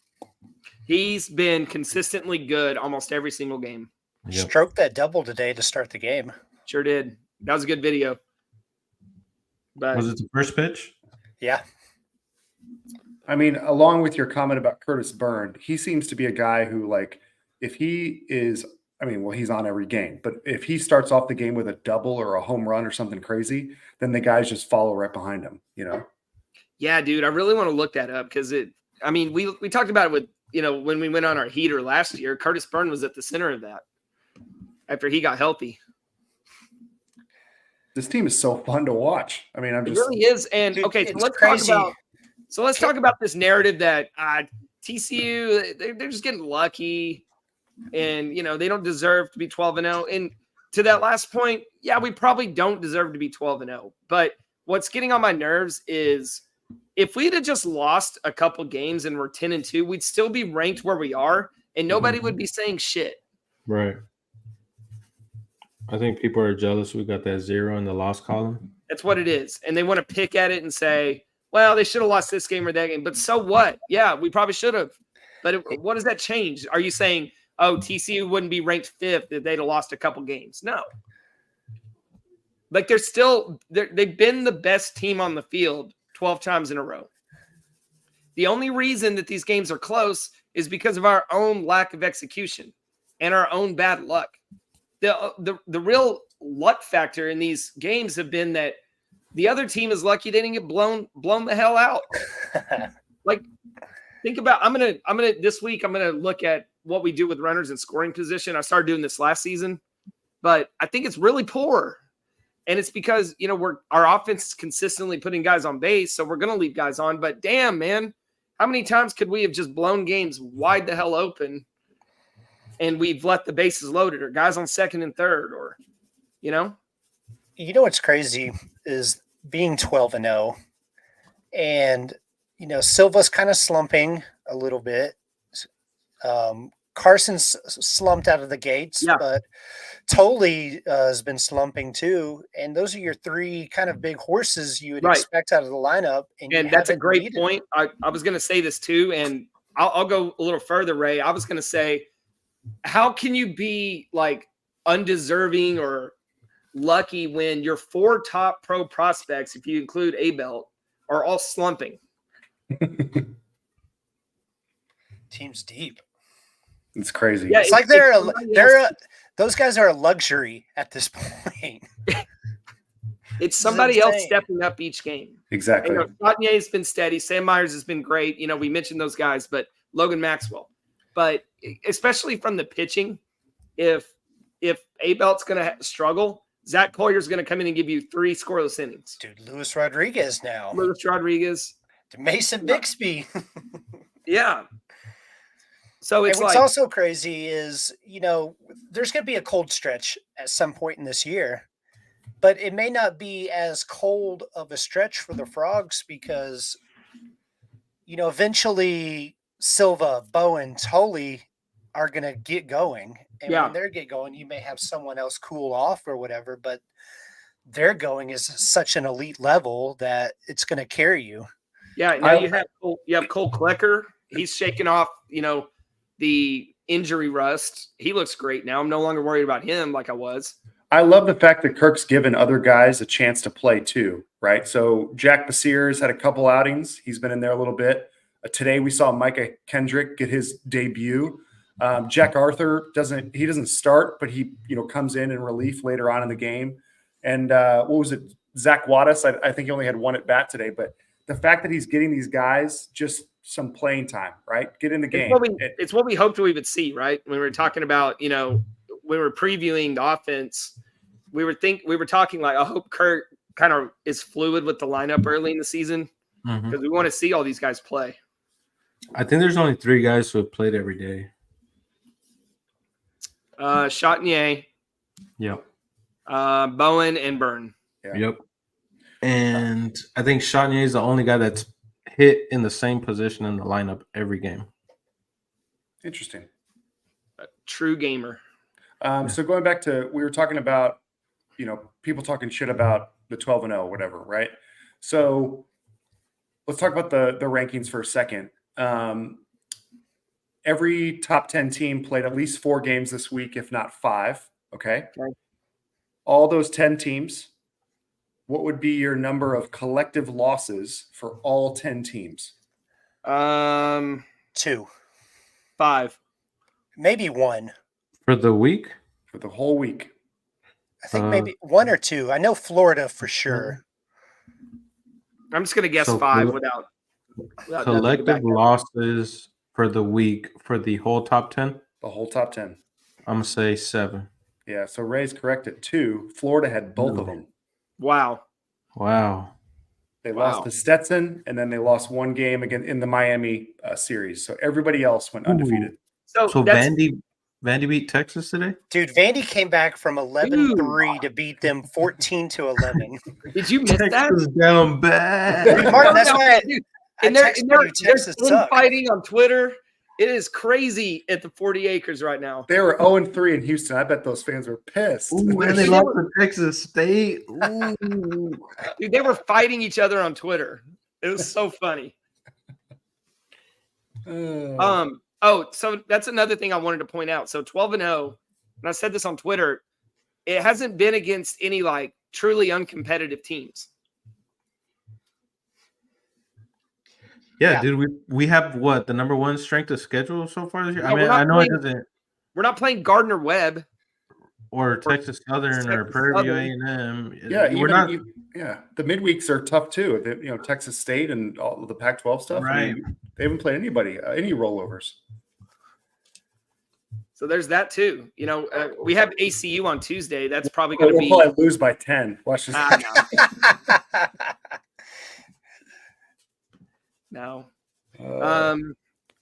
He's been consistently good almost every single game.
Yep.
stroked that double today to start the game.
Sure did. That was a good video. But
Was it the first pitch?
Yeah.
I mean, along with your comment about Curtis Byrne, he seems to be a guy who, like, if he is, I mean, well, he's on every game, but if he starts off the game with a double or a home run or something crazy, then the guys just follow right behind him, you know?
yeah, dude, I really want to look that up because we talked about it with, when we went on our heater last year. Curtis Byrne was at the center of that after he got healthy.
This team is so fun to watch. I mean,
It really is. And
Dude,
okay, so
it's
let's
crazy.
talk about this narrative that TCU, they're just getting lucky and, they don't deserve to be 12-0. And to that last point, yeah, we probably don't deserve to be 12-0. But what's getting on my nerves is if we'd have just lost a couple games and we're 10-2, we'd still be ranked where we are and nobody would be saying shit.
Right. I think people are jealous we got that 0 in the loss column.
That's what it is. And they want to pick at it and say, well, they should have lost this game or that game. But so what? Yeah, we probably should have. But what does that change? Are you saying, oh, TCU wouldn't be ranked 5th if they'd have lost a couple games? No. Like they've been the best team on the field 12 times in a row. The only reason that these games are close is because of our own lack of execution and our own bad luck. The real luck factor in these games have been that the other team is lucky they didn't get blown the hell out. Like, think about this week I'm gonna look at what we do with runners in scoring position. I started doing this last season, but I think it's really poor. And it's because, our offense is consistently putting guys on base, so we're gonna leave guys on. But damn, man, how many times could we have just blown games wide the hell open? And we've let the bases loaded or guys on second and third or,
You know what's crazy is being 12-0 and, Silva's kind of slumping a little bit. Carson's slumped out of the gates,
Yeah.
but Tolley has been slumping too. And those are your three kind of big horses you would
Right.
expect out of the lineup.
And
you
that's a
haven't
great
needed-
point. I was going to say this too, and I'll go a little further, Ray. I was going to say, how can you be like undeserving or lucky when your 4 top pro prospects, if you include A-Belt, are all slumping?
Team's deep.
It's crazy.
Yeah,
It's like those guys are a luxury at this point.
It's somebody else
insane.
stepping up each game.
Exactly.
You know, Gagnier's been steady. Sam Myers has been great. You know, we mentioned those guys, but Logan Maxwell. But especially from the pitching, if A-Belt's going to struggle, Zach Poyer's going to come in and give you 3 scoreless innings.
Dude, Luis Rodriguez now.
Luis Rodriguez.
Mason Bixby.
Yeah. So
And
it's
what's
like,
also crazy is, there's going to be a cold stretch at some point in this year, but it may not be as cold of a stretch for the Frogs because, eventually Silva, Bowen, Tolley are going to get going. And
Yeah.
when they get going, you may have someone else cool off or whatever, but their going is such an elite level that it's going to carry you.
yeah, now you have Cole Klecker. He's shaking off, the injury rust. He looks great now. I'm no longer worried about him like I was.
I love the fact that Kirk's given other guys a chance to play too, right? So Jack Basir's had a couple outings. He's been in there a little bit. Today we saw Micah Kendrick get his debut. Jack Arthur doesn't start, but he comes in relief later on in the game. And what was it? Zach Wattis, I think he only had 1 at bat today, but the fact that he's getting these guys just some playing time, right? Get in the game.
It's what we hoped we would see, right? When we were talking about, we were previewing the offense. We were talking like, I hope Kurt kind of is fluid with the lineup early in the season because we want to see all these guys play.
I think there's only 3 guys who have played every day.
Chatinier,
Yep.
Bowen, and Byrne.
Yeah.
Yep. And I think Chatinier is the only guy that's hit in the same position in the lineup every game.
Interesting.
A true gamer.
So going back to, we were talking about, people talking shit about the 12-0, whatever, right? So let's talk about the rankings for a second. Every top 10 team played at least 4 games this week, if not 5. Okay. All those 10 teams, what would be your number of collective losses for all 10 teams?
2.
5.
Maybe 1.
For the week?
For the whole week.
I think maybe 1 or 2. I know Florida for sure.
I'm just gonna guess
So
5 without
collective losses for the week for the whole top 10?
The whole top 10.
I'm going to say 7.
Yeah, so Ray's correct at 2. Florida had both of them.
Wow.
They lost to Stetson, and then they lost 1 game again in the Miami series. So everybody else went undefeated.
So Vandy beat Texas today?
Dude, Vandy came back from 11-3 to beat them 14-11.
Did you miss that?
Texas down bad.
Dude, Martin, that's why
And they're fighting on Twitter. It is crazy at the 40 acres right now.
They were 0-3 in Houston. I bet those fans were pissed.
Ooh, and they lost to Texas State. Ooh.
Dude, they were fighting each other on Twitter. It was so funny. So that's another thing I wanted to point out. So 12-0, and I said this on Twitter, it hasn't been against any like truly uncompetitive teams.
Yeah, dude, we have what, the number 1 strength of schedule so far this year?
Yeah,
I mean, I know it doesn't.
We're not playing Gardner Webb
Or Texas Southern or Prairie View A&M.
Yeah,
we're not.
The midweeks are tough too. Texas State and all the Pac-12 stuff.
Right.
I mean, they haven't played anybody, any rollovers.
So there's that too. We have ACU on Tuesday. That's probably going to
We'll probably lose by 10. Watch this.
No.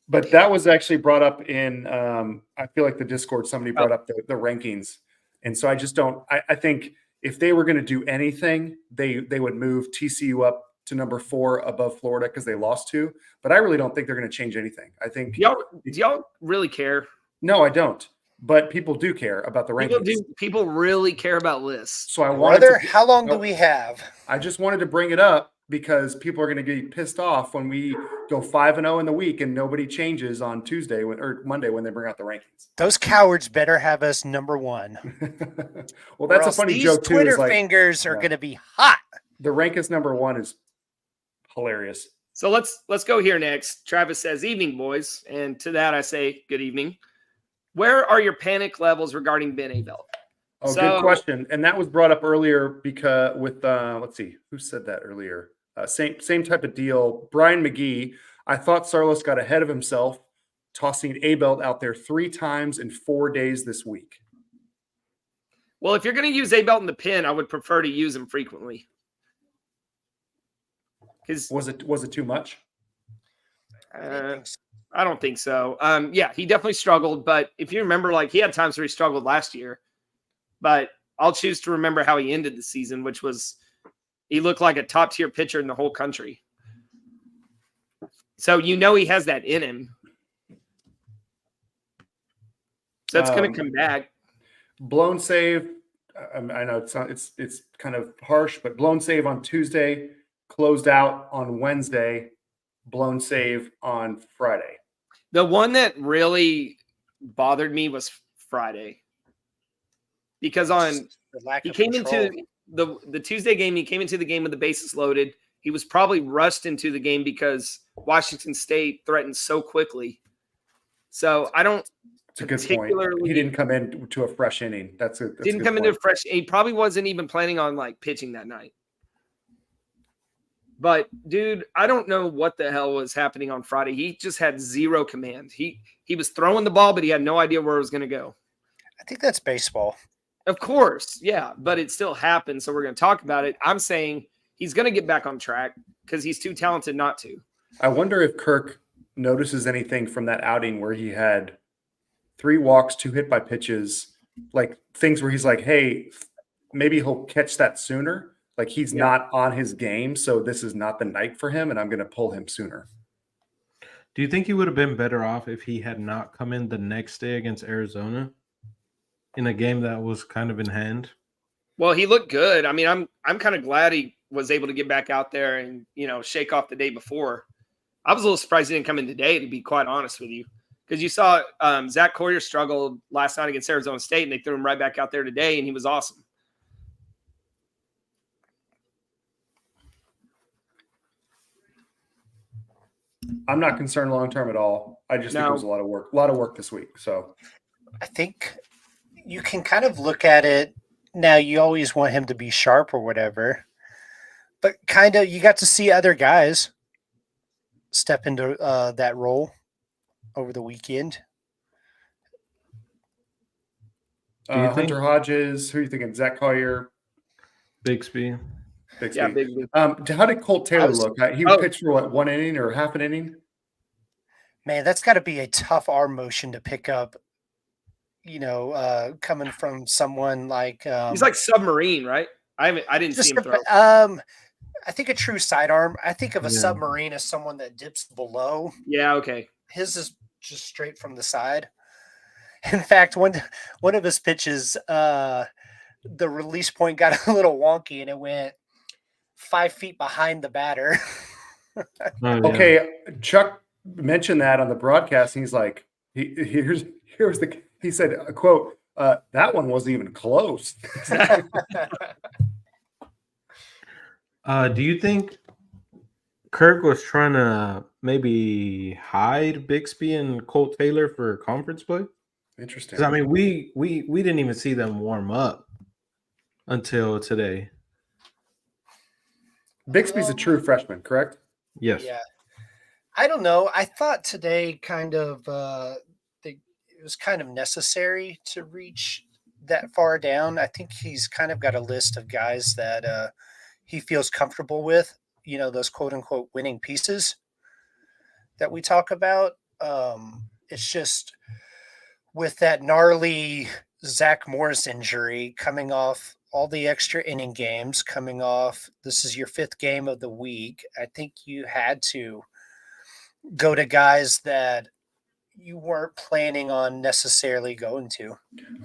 But that was actually brought up in, I feel like the Discord, somebody brought up the rankings. And so I just don't, I think if they were going to do anything, they would move TCU up to number 4 above Florida because they lost 2. But I really don't think they're going to change anything. I think.
Do y'all really care?
No, I don't. But people do care about the rankings.
People really care about lists.
So I wanted to.
How long do we have?
I just wanted to bring it up because people are going to get pissed off when we go 5-0 in the week and nobody changes on Tuesday or Monday when they bring out the rankings.
Those cowards better have us number one.
Well, that's
Or
a
else
funny
these
joke too.
Twitter
Is like,
fingers are going to be hot.
the rank us number one is hilarious.
So let's go here next. Travis says, "Evening, boys," and to that I say, "Good evening." Where are your panic levels regarding Ben Abel?
Oh, good question. And that was brought up earlier because with let's see, who said that earlier? Same type of deal. Brian McGee. I thought Sarlos got ahead of himself, tossing Abel out there 3 times in 4 days this week.
Well, if you're going to use Abel in the pin, I would prefer to use him frequently.
Was it too much?
I don't think so. Yeah, he definitely struggled, but if you remember, like he had times where he struggled last year. But I'll choose to remember how he ended the season, which was he looked like a top tier pitcher in the whole country. So he has that in him. So it's going to come back.
Blown save. I know it's kind of harsh, but blown save on Tuesday, closed out on Wednesday, blown save on Friday.
The one that really bothered me was Friday. Because he came into the Tuesday game, he came into the game with the bases loaded. He was probably rushed into the game because Washington State threatened so quickly. So I don't.
It's a good point. He didn't come into a fresh inning. Didn't
come into a fresh. He probably wasn't even planning on pitching that night. But dude, I don't know what the hell was happening on Friday. He just had zero command. He was throwing the ball, but he had no idea where it was going to go.
I think that's baseball.
Of course, yeah, but it still happened. So we're going to talk about it. I'm saying he's going to get back on track because he's too talented not to.
I wonder if Kirk notices anything from that outing where he had 3 walks, 2 hit by pitches, like things where he's like, hey, maybe he'll catch that sooner. Like he's not on his game, so this is not the night for him, and I'm going to pull him sooner.
Do you think he would have been better off if he had not come in the next day against Arizona in a game that was kind of in hand?
Well, he looked good. I mean, I'm kind of glad he was able to get back out there and shake off the day before. I was a little surprised he didn't come in today, to be quite honest with you, because you saw Zach Coyer struggled last night against Arizona State, and they threw him right back out there today, and he was awesome.
I'm not concerned long term at all. I just think it was a lot of work this week. So
I think you can kind of look at it now. You always want him to be sharp or whatever, but kind of you got to see other guys step into that role over the weekend.
Hunter Hodges, who are you thinking? Zach Collier,
Bixby.
Yeah, Bixby.
How did Colt Taylor look? He pitched for what, 1 inning or half an inning?
Man, that's got to be a tough arm motion to pick up. Coming from someone like
he's like submarine, right? I didn't see him throw.
I think a true sidearm. I think of a submarine as someone that dips below.
Yeah, okay.
His is just straight from the side. In fact, one of his pitches, the release point got a little wonky and it went 5 feet behind the batter.
Okay, Chuck mentioned that on the broadcast. And he's like, he said, quote, that one wasn't even close.
Do you think Kirk was trying to maybe hide Bixby and Colt Taylor for conference play?
Interesting.
Because I mean, we didn't even see them warm up until today.
Bixby's a true freshman, correct?
Yes.
Yeah. I don't know. I thought today kind of it was kind of necessary to reach that far down. I think he's kind of got a list of guys that he feels comfortable with, those quote unquote winning pieces that we talk about. It's just with that gnarly Zach Morris injury coming off all the extra inning games coming off. This is your 5th game of the week. I think you had to go to guys that, you weren't planning on necessarily going to.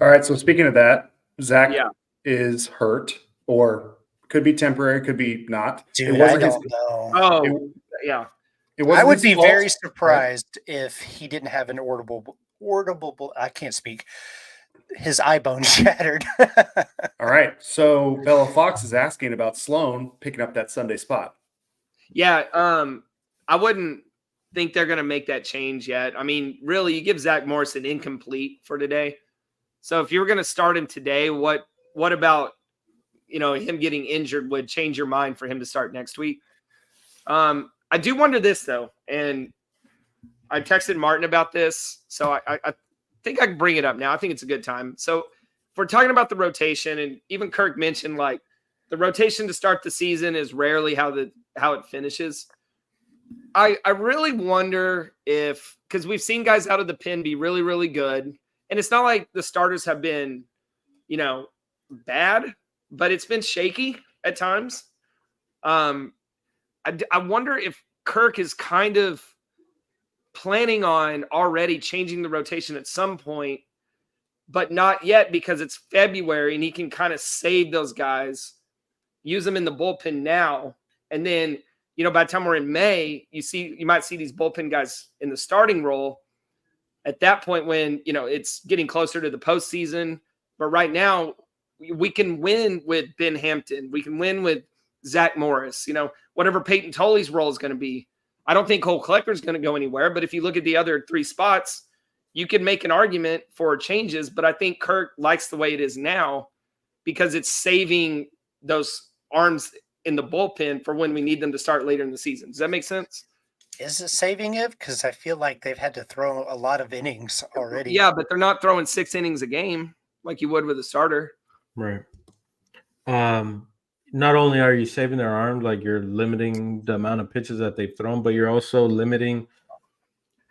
All right. So speaking of that, Zach
Yeah.
is hurt, or could be temporary, could be not.
Dude,
it
I
wasn't
don't know.
Oh,
It,
yeah.
it wasn't
I would
his
be
fault,
very
right?
surprised if he didn't have an audible. I can't speak. His eye bone shattered.
All right. So Bella Fox is asking about Sloan picking up that Sunday spot.
Yeah. I wouldn't think they're going to make that change yet. I mean, really, you give Zach Morrison incomplete for today. So if you were going to start him today, what about, him getting injured would change your mind for him to start next week? I do wonder this, though, and I texted Martin about this, so I think I can bring it up now. I think it's a good time. So if we're talking about the rotation, and even Kirk mentioned, like, the rotation to start the season is rarely how it finishes. I really wonder if, because we've seen guys out of the pen be really, really good, and it's not like the starters have been, bad, but it's been shaky at times. I wonder if Kirk is kind of planning on already changing the rotation at some point, but not yet because it's February and he can kind of save those guys, use them in the bullpen now. And then, by the time we're in May, you might see these bullpen guys in the starting role at that point when, it's getting closer to the postseason. But right now we can win with Ben Hampton. We can win with Zach Morris, whatever Peyton Tolley's role is going to be. I don't think Cole Klecker is going to go anywhere, but if you look at the other three spots, you can make an argument for changes. But I think Kirk likes the way it is now because it's saving those arms in the bullpen for when we need them to start later in the season. Does that make sense?
Is it saving it? Because I feel like they've had to throw a lot of innings already.
Yeah, but they're not throwing 6 innings a game like you would with a starter.
Right. Not only are you saving their arms, like you're limiting the amount of pitches that they've thrown, but you're also limiting,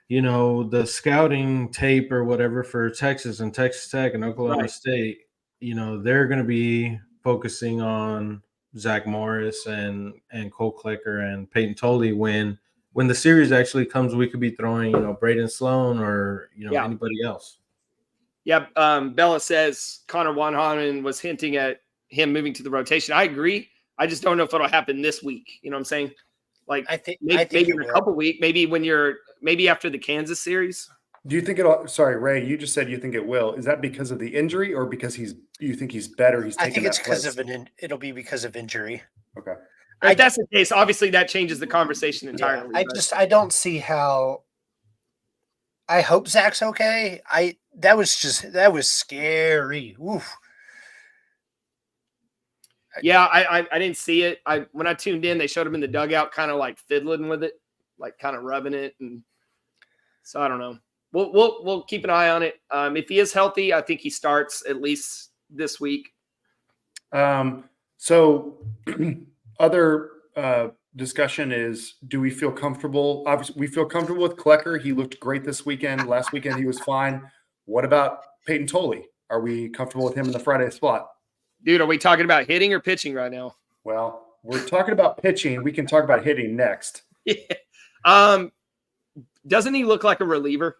the scouting tape or whatever for Texas and Texas Tech and Oklahoma State. They're going to be focusing on Zach Morris and Cole Klecker and Peyton Tolley when the series actually comes. We could be throwing, Braden Sloan or anybody else.
Yeah, Bella says Connor Wanhanen was hinting at him moving to the rotation. I agree. I just don't know if it'll happen this week. You know what I'm saying? Like
I think
maybe in a couple weeks, maybe after the Kansas series.
Do you think it'll? Sorry, Ray. You just said you think it will. Is that because of the injury or because you think he's better?
I think it's because of it'll be because of injury.
Okay.
If that's the case, obviously that changes the conversation entirely.
Yeah, I don't see how. I hope Zach's okay. That was scary. Oof.
Yeah, I didn't see it. When I tuned in, they showed him in the dugout, kind of like fiddling with it, like kind of rubbing it, and so I don't know. We'll keep an eye on it. If he is healthy, I think he starts at least this week.
So other discussion is: do we feel comfortable? Obviously, we feel comfortable with Klecker. He looked great this weekend. Last weekend, he was fine. What about Peyton Tolley? Are we comfortable with him in the Friday slot?
Dude, are we talking about hitting or pitching right now?
Well, we're talking about pitching. We can talk about hitting next.
Yeah. Doesn't he look like a reliever?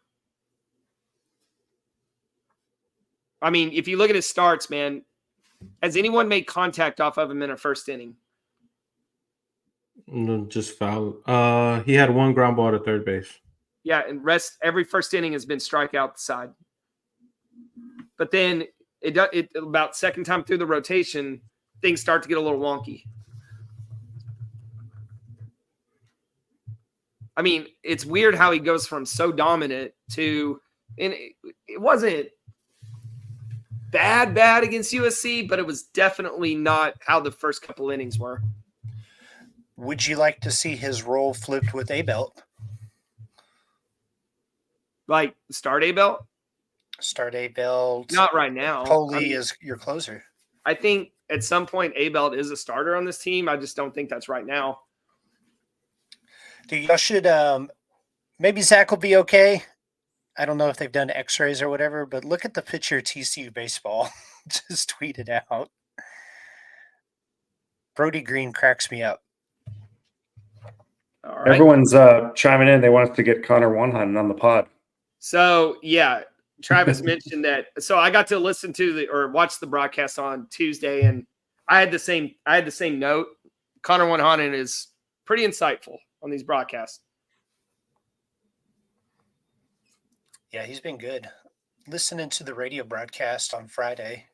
I mean, if you look at his starts, man, has anyone made contact off of him in a first inning?
No, just foul. He had one ground ball to third base.
Yeah, and every first inning has been strikeout side. But then it about second time through the rotation, things start to get a little wonky. I mean, it's weird how he goes from so dominant to, and it wasn't bad against USC, but it was definitely not how the first couple innings were.
Would you like to see his role flipped with A-Belt?
Like start A-Belt?
Start A-Belt.
Not right now.
Tolley is your closer.
I think at some point A-Belt is a starter on this team. I just don't think that's right now.
Dude, y'all should maybe Zach will be okay. I don't know if they've done x-rays or whatever, but look at the picture of TCU baseball. Just tweet it out. Brody Green cracks me up.
All right.
Everyone's chiming in. They want us to get Connor Wanhanen on the pod.
So yeah, Travis mentioned that. So I got to listen to or watch the broadcast on Tuesday, and I had the same note. Connor Wanhanen is pretty insightful on these broadcasts.
Yeah, he's been good. Listening to the radio broadcast on Friday.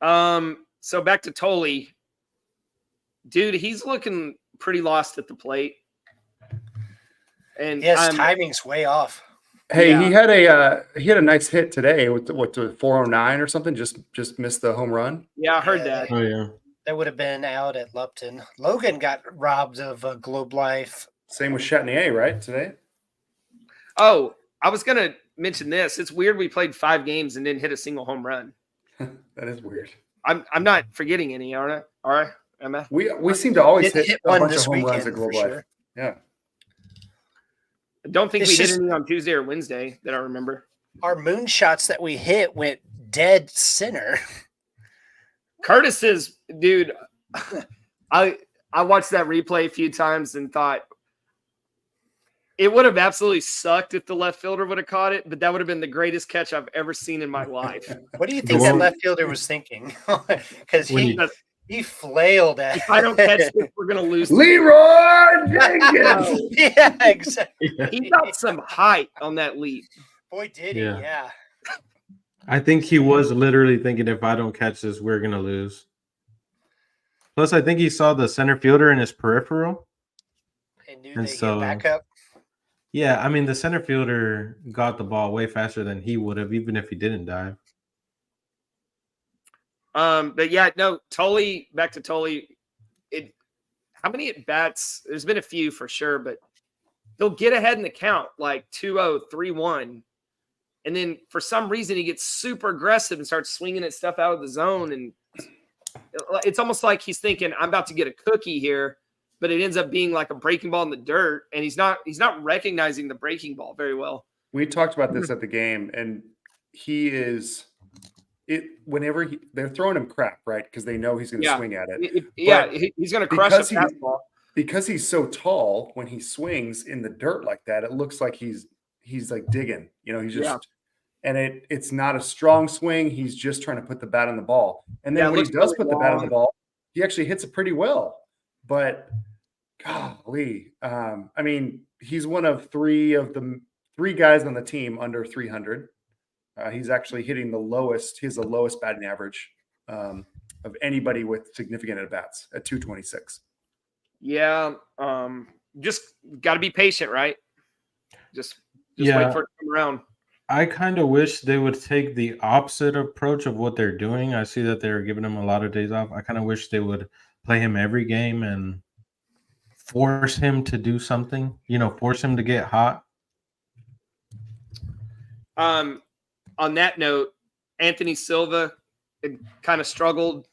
So back to Tolley. Dude, he's looking pretty lost at the plate. And
His timing's way off.
Hey,
Yeah.
he had a nice hit today with the 409 or something. Just missed the home run.
Yeah, I heard that.
Oh yeah.
That would have been out at Lupton. Logan got robbed of Globe Life.
Same with Chatinier, right? Today.
Oh, I was gonna mention this. It's weird we played 5 games and didn't hit a single home run.
That is weird.
I'm not forgetting any, aren't I? All right, Emma.
We seem to always
Didn't
hit
hit
a
one
bunch
this
of home runs
weekend
at Globe
for
Life.
sure.
Yeah.
I don't think
It's
we hit
just-
any on Tuesday or Wednesday that I remember.
Our moonshots that we hit went dead center.
Curtis is, dude. I watched that replay a few times and thought it would have absolutely sucked if the left fielder would have caught it, but that would have been the greatest catch I've ever seen in my life.
What do you think that left fielder was thinking? Because
When
he flailed at
If I don't catch this, we're gonna lose.
Leroy Jenkins.
Yeah, exactly.
He got some height on that leap.
Boy, did he,
Yeah.
yeah.
I think he was literally thinking, if I don't catch this, we're gonna lose. Plus, I think he saw the center fielder in his peripheral.
And knew
And
they
so-
get back up.
Yeah, I mean, the center fielder got the ball way faster than he would have, even if he didn't dive.
But yeah, no, Tolley, back to Tolley. How many at bats? There's been a few for sure, but he'll get ahead in the count like 2-0, 3-1. And then for some reason, he gets super aggressive and starts swinging at stuff out of the zone. And it's almost like he's thinking, I'm about to get a cookie here, but it ends up being like a breaking ball in the dirt. And he's not recognizing the breaking ball very well.
We talked about this at the game, and he is whenever they're throwing him crap, right? Because they know he's going to swing at it.
He's going to crush a
because
fastball.
Because he's so tall, when he swings in the dirt like that, it looks like he's like digging. You know, he's just and it's not a strong swing. He's just trying to put the bat on the ball. And then when he does put the bat on the ball, he actually hits it pretty well. But golly, I mean, he's one of three guys on the team under 300. He's actually hitting the lowest. He has the lowest batting average of anybody with significant at bats at 226.
Yeah, just got to be patient, right? Just wait for it to come around.
I kind of wish they would take the opposite approach of what they're doing. I see that they're giving him a lot of days off. I kind of wish they would play him every game and force him to do something, force him to get hot.
On that note, Anthony Silva kind of struggled.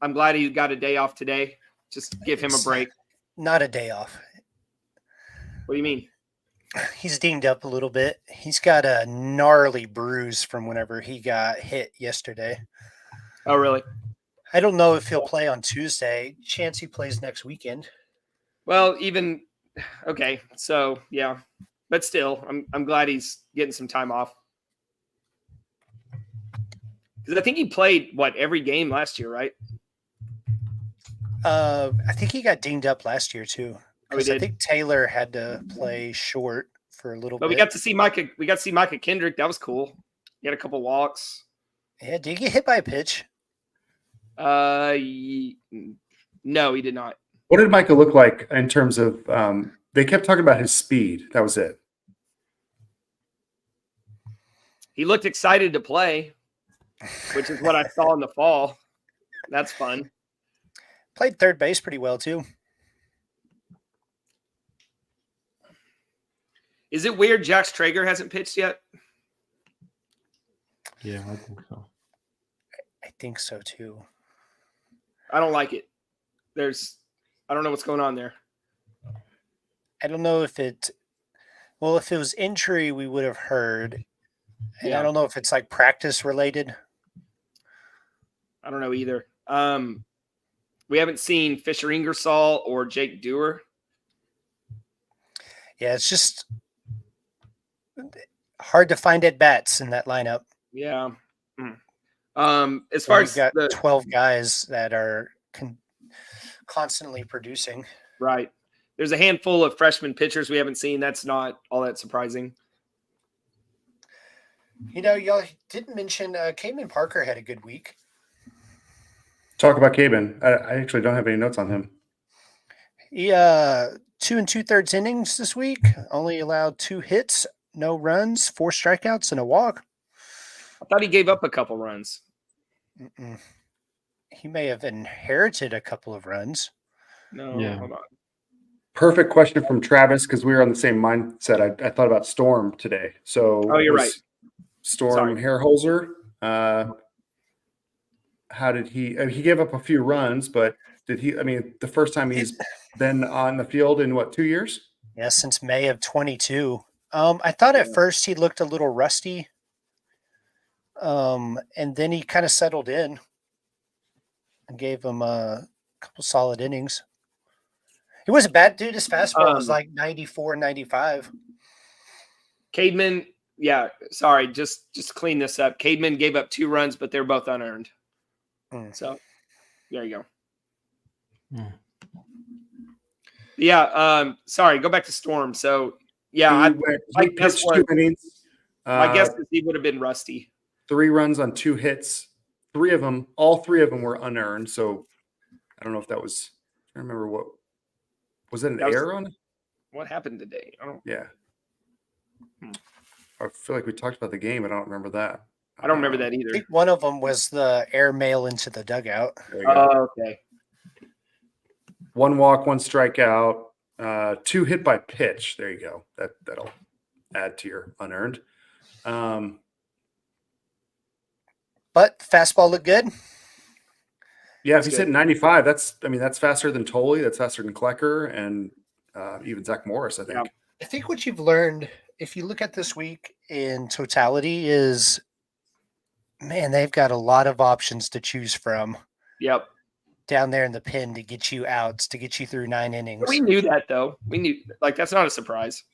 I'm glad he got a day off today. Just give him a break.
Not a day off.
What do you mean?
He's dinged up a little bit. He's got a gnarly bruise from whenever he got hit yesterday.
Oh, really?
I don't know if he'll play on Tuesday. Chance he plays next weekend.
Well, okay. So yeah, but still, I'm glad he's getting some time off. Because I think he played every game last year, right?
I think he got dinged up last year too.
Oh, he did.
I think Taylor had to play short for a little
But
bit.
we got to see Micah Kendrick. That was cool. He had a couple walks.
Yeah, did he get hit by a pitch?
No, he did not.
What did Micah look like in terms of? They kept talking about his speed. That was it.
He looked excited to play, which is what I saw in the fall. That's fun.
Played third base pretty well too.
Is it weird Jax Traeger hasn't pitched yet?
Yeah, I think so.
I think so too.
I don't like it. I don't know what's going on there.
I don't know if if it was injury, we would have heard. And
Yeah.
I don't know if it's like practice related.
I don't know either. We haven't seen Fisher Ingersoll or Jake Dewar.
Yeah, it's just hard to find at bats in that lineup.
Yeah. As
Where
far
you've
as
got
the
12 guys that are constantly producing.
right, there's a handful of freshman pitchers we haven't seen. That's not all that surprising.
Y'all didn't mention Cayman Parker had a good week.
Talk about Caben. I actually don't have any notes on him.
He 2 2/3 innings this week. Only allowed 2 hits, no runs, 4 strikeouts, and a walk.
I thought he gave up a couple runs.
Mm-mm. He may have inherited a couple of runs.
No,
Yeah.
hold on.
Perfect question from Travis because we were on the same mindset. I thought about Storm today. So
Oh, you're right.
Storm Hairholzer. How did he? He gave up a few runs, but did he? I mean, the first time he's been on the field in what, 2 years?
Yeah, since May of 22. I thought at first he looked a little rusty. And then he kind of settled in and gave him a couple solid innings. He wasn't bad, dude. His fastball was like 94, 95.
Cademan, yeah, sorry, just clean this up. Cademan gave up 2 runs, but they're both unearned. So there you go. Yeah, sorry, go back to Storm. So yeah,
he pitched 2 innings.
My guess is he would have been rusty.
3 runs on 2 hits. All three of them were unearned. So I don't know if that was. I don't remember what was it. An error on it?
What happened today?
Yeah. I feel like we talked about the game. I don't remember that.
I don't remember that either.
I think one of them was the airmail into the dugout.
Okay.
1 walk, 1 strikeout, 2 hit by pitch. There you go. That'll add to your unearned.
But fastball looked good.
Yeah, if he's hitting 95, that's faster than Tolley. That's faster than Klecker and even Zach Morris, I think.
Yeah.
I think what you've learned, if you look at this week in totality, is, man, they've got a lot of options to choose from.
Yep.
Down there in the pen to get you outs, to get you through 9 innings.
We knew that, though. We knew, that's not a surprise.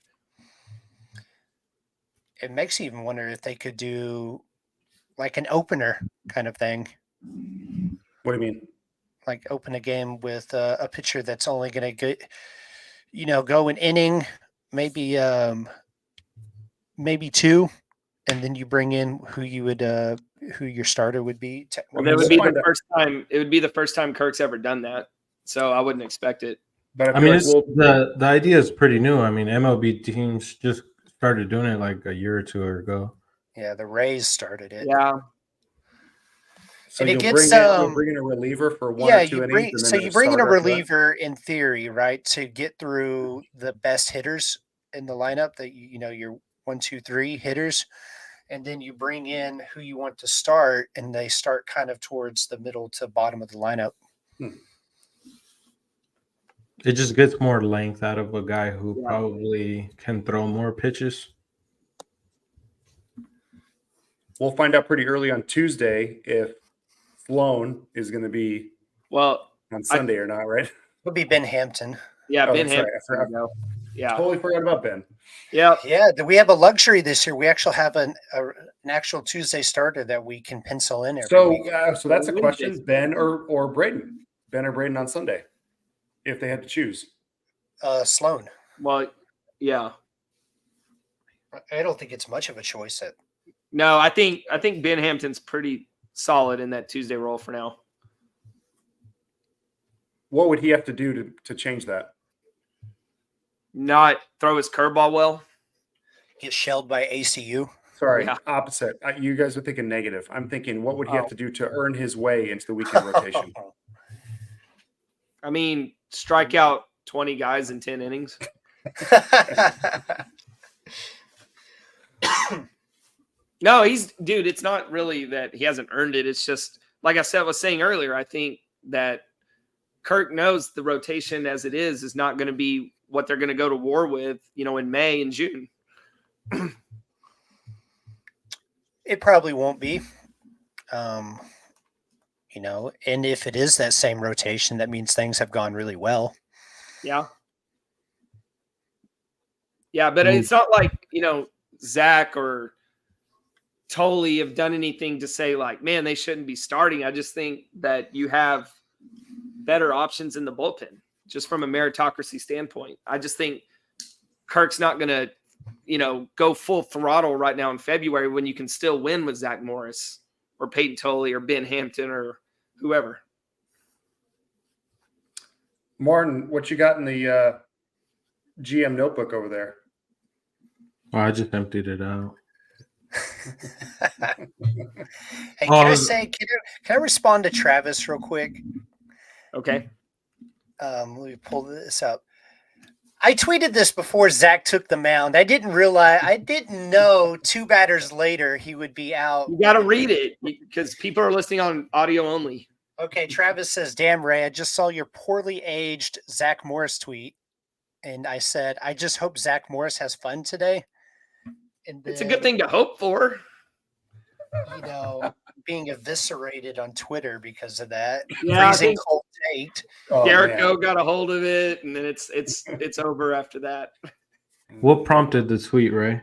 It makes you even wonder if they could do like an opener kind of thing.
What do you mean?
Like open a game with a pitcher that's only going to get, go an inning, maybe 2, and then you bring in who your starter would be.
Well, that would be the first time. It would be the first time Kirk's ever done that, so I wouldn't expect it.
But
I mean, the idea is pretty new. I mean, MLB teams just started doing it like a year or 2 ago.
Yeah, the Rays started it.
Yeah.
So
and
you'll bring in a reliever for 1 or 2 innings.
You bring in a reliever in theory, right, to get through the best hitters in the lineup. That your 1, 2, 3 hitters, and then you bring in who you want to start, and they start kind of towards the middle to bottom of the lineup.
It just gets more length out of a guy who probably can throw more pitches.
We'll find out pretty early on Tuesday if Sloan is going to be on Sunday or not, right?
It'll be Ben Hampton.
Yeah, Ben
Hampton.
Hampton. Yeah,
totally forgot about Ben.
Yeah.
We have a luxury this year. We actually have an actual Tuesday starter that we can pencil in every week.
So that's a question: Ben or Braden? Ben or Braden on Sunday, if they had to choose.
Sloan.
Well, yeah.
I don't think it's much of a choice.
No, I think Ben Hampton's pretty solid in that Tuesday role for now.
What would he have to do to change that?
Not throw his curveball well.
Get shelled by ACU.
Sorry, opposite. You guys are thinking negative. I'm thinking, what would he have to do to earn his way into the weekend rotation?
I mean, strike out 20 guys in 10 innings. No, it's not really that he hasn't earned it. It's just, like I was saying earlier, I think that Kirk knows the rotation as it is not going to be what they're going to go to war with, in May and June.
It probably won't be. And if it is that same rotation, that means things have gone really well.
Yeah. Yeah, but it's not like, Zach or Tolley have done anything to say like, man, they shouldn't be starting. I just think that you have better options in the bullpen, just from a meritocracy standpoint. I just think Kirk's not going to, go full throttle right now in February when you can still win with Zach Morris or Peyton Tolley or Ben Hampton or whoever.
Martin, what you got in the GM notebook over there?
Oh, I just emptied it out.
Hey, can I respond to Travis real quick?
Okay.
Let me pull this up. I tweeted this before Zach took the mound. I didn't know 2 batters later he would be out.
You got to read it because people are listening on audio only.
Okay, Travis says, "Damn, Ray, I just saw your poorly aged Zach Morris tweet." And I said, "I just hope Zach Morris has fun today." And then,
It's a good thing to hope for.
being eviscerated on Twitter because of that.
Yeah,
Freezing cold take.
Oh,
Jericho
man.
got a hold of it, and then it's over after that.
What prompted the tweet, Ray?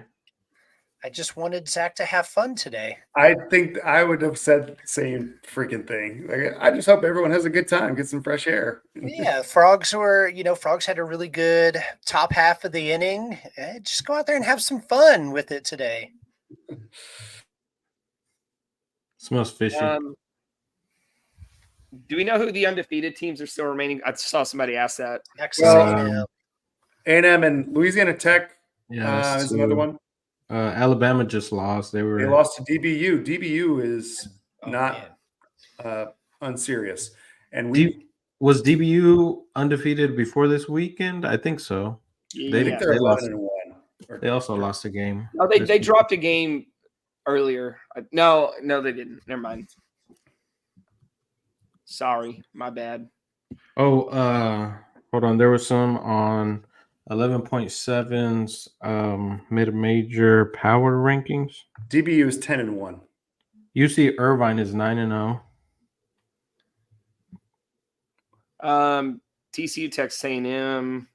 I just wanted Zach to have fun today.
I think I would have said the same freaking thing. Like, I just hope everyone has a good time, get some fresh air.
Yeah, Frogs had a really good top half of the inning. Just go out there and have some fun with it today.
Smells fishy.
Do we know who the undefeated teams are still remaining? I saw somebody ask that.
Texas A&M.
A&M and Louisiana Tech
Yeah,
is another one.
Alabama just lost. They
lost to DBU. DBU is not unserious. And
was DBU undefeated before this weekend? I think so.
Yeah.
They lost. They also lost a game.
Oh, they dropped a game earlier. No, they didn't. Never mind. Sorry, my bad.
Oh, hold on. There was some on 11.7's mid-major power rankings.
DBU is 10-1.
UC Irvine is 9-0.
TCU, Texas A&M.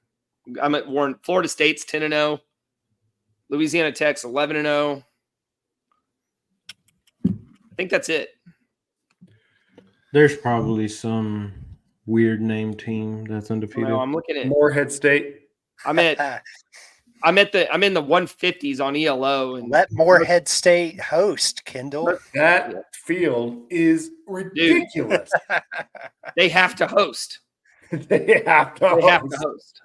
I'm at Warren. Florida State's 10-0. Louisiana Tech's 11-0. I think that's it.
There's probably some weird name team that's undefeated.
No, I'm looking at
Morehead State.
I'm in the 150s on ELO. And
let Morehead State host, Kendall.
That field is ridiculous.
They have to host.
They have to
host.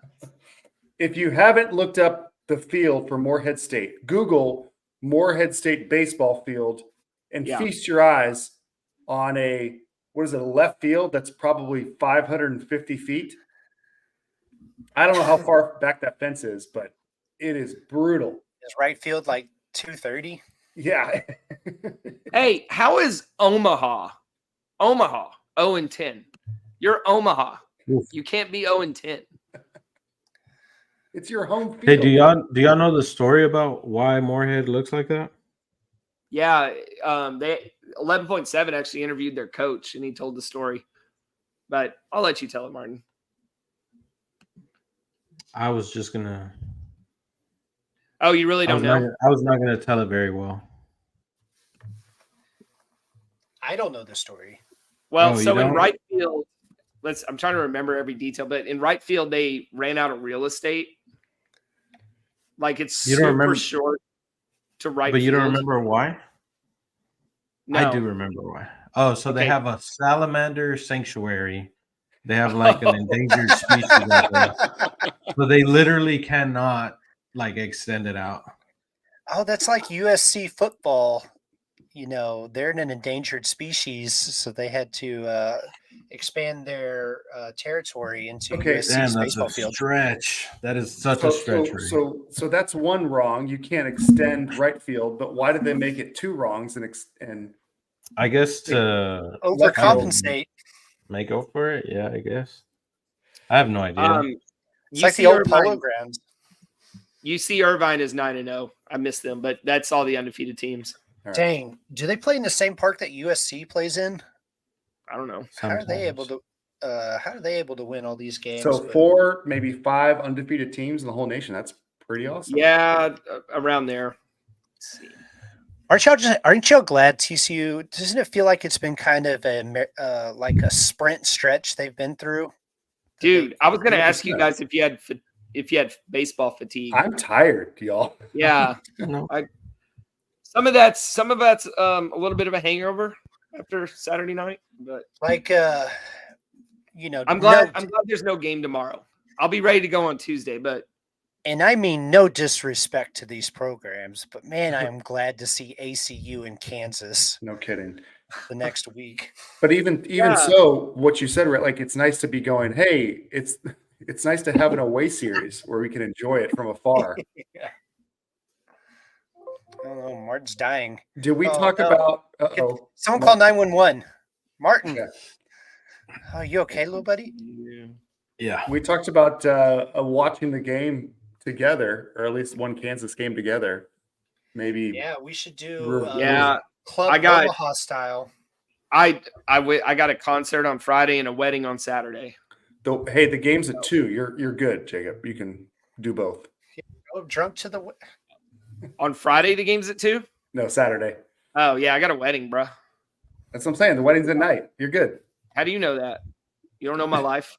If you haven't looked up the field for Morehead State, Google Morehead State baseball field and feast your eyes on a left field that's probably 550 feet. I don't know how far back that fence is, but it is brutal.
Is right field like 230?
Yeah.
Hey, how is Omaha? Omaha 0-10. You're Omaha.
Oof.
You can't be 0-10.
It's your home field.
Hey, do y'all know the story about why Morehead looks like that?
Yeah, they 11.7 actually interviewed their coach, and he told the story. But I'll let you tell it, Martin.
I was just gonna.
Oh, you really don't know?
I was not gonna tell it very well.
I don't know the story.
Well, so in right field, I'm trying to remember every detail, but in right field, they ran out of real estate. Like it's super short to right
But
field.
you don't remember why?
No.
I do remember why. Oh, so they have a salamander sanctuary. They have like an endangered species. So they literally cannot like extend it out.
Oh, that's like USC football. They're an endangered species, so they had to expand their territory into USC's baseball field.
Stretch. That is such a stretch.
So that's one wrong. You can't extend right field, but why did they make it 2 wrongs and
I guess to
overcompensate?
Make up for it? Yeah, I guess. I have no idea.
It's like the old Polo Grounds.
UC Irvine is 9-0. I missed them, but that's all the undefeated teams.
Right.
Dang. Do they play in the same park that USC plays in?
I don't know.
How are they able to win all these games?
So 4, maybe 5 undefeated teams in the whole nation. That's pretty awesome.
Yeah, around there. Let's see.
Aren't y'all glad TCU? Doesn't it feel like it's been kind of like a sprint stretch they've been through?
Dude, I was gonna ask you
100%.
guys if you had baseball fatigue.
I'm tired, y'all.
Yeah,
No.
some of that's a little bit of a hangover after Saturday night, but
Like
I'm glad there's no game tomorrow. I'll be ready to go on Tuesday, but
and I mean no disrespect to these programs, but man, I am glad to see ACU in Kansas
No kidding.
the next week.
But even
Yeah.
so, what you said, right? Like it's nice to be going. Hey, it's nice to have an away series where we can enjoy it from afar.
Oh, Martin's dying.
Did we
Oh,
talk
no.
about? Uh-oh.
Someone call 911. Martin,
Yeah.
are you okay, little buddy?
Yeah.
We talked about watching the game together, or at least one Kansas game together. Maybe.
Yeah, we should do
yeah.
Club
I got-
Omaha style.
I got a concert on Friday and a wedding on Saturday.
Hey, the game's at 2. You're good, Jacob. You can do both.
Go drunk to the.
On Friday, the game's at 2?
No, Saturday.
Oh yeah, I got a wedding, bro.
That's what I'm saying. The wedding's at night. You're good.
How do you know that? You don't know my life.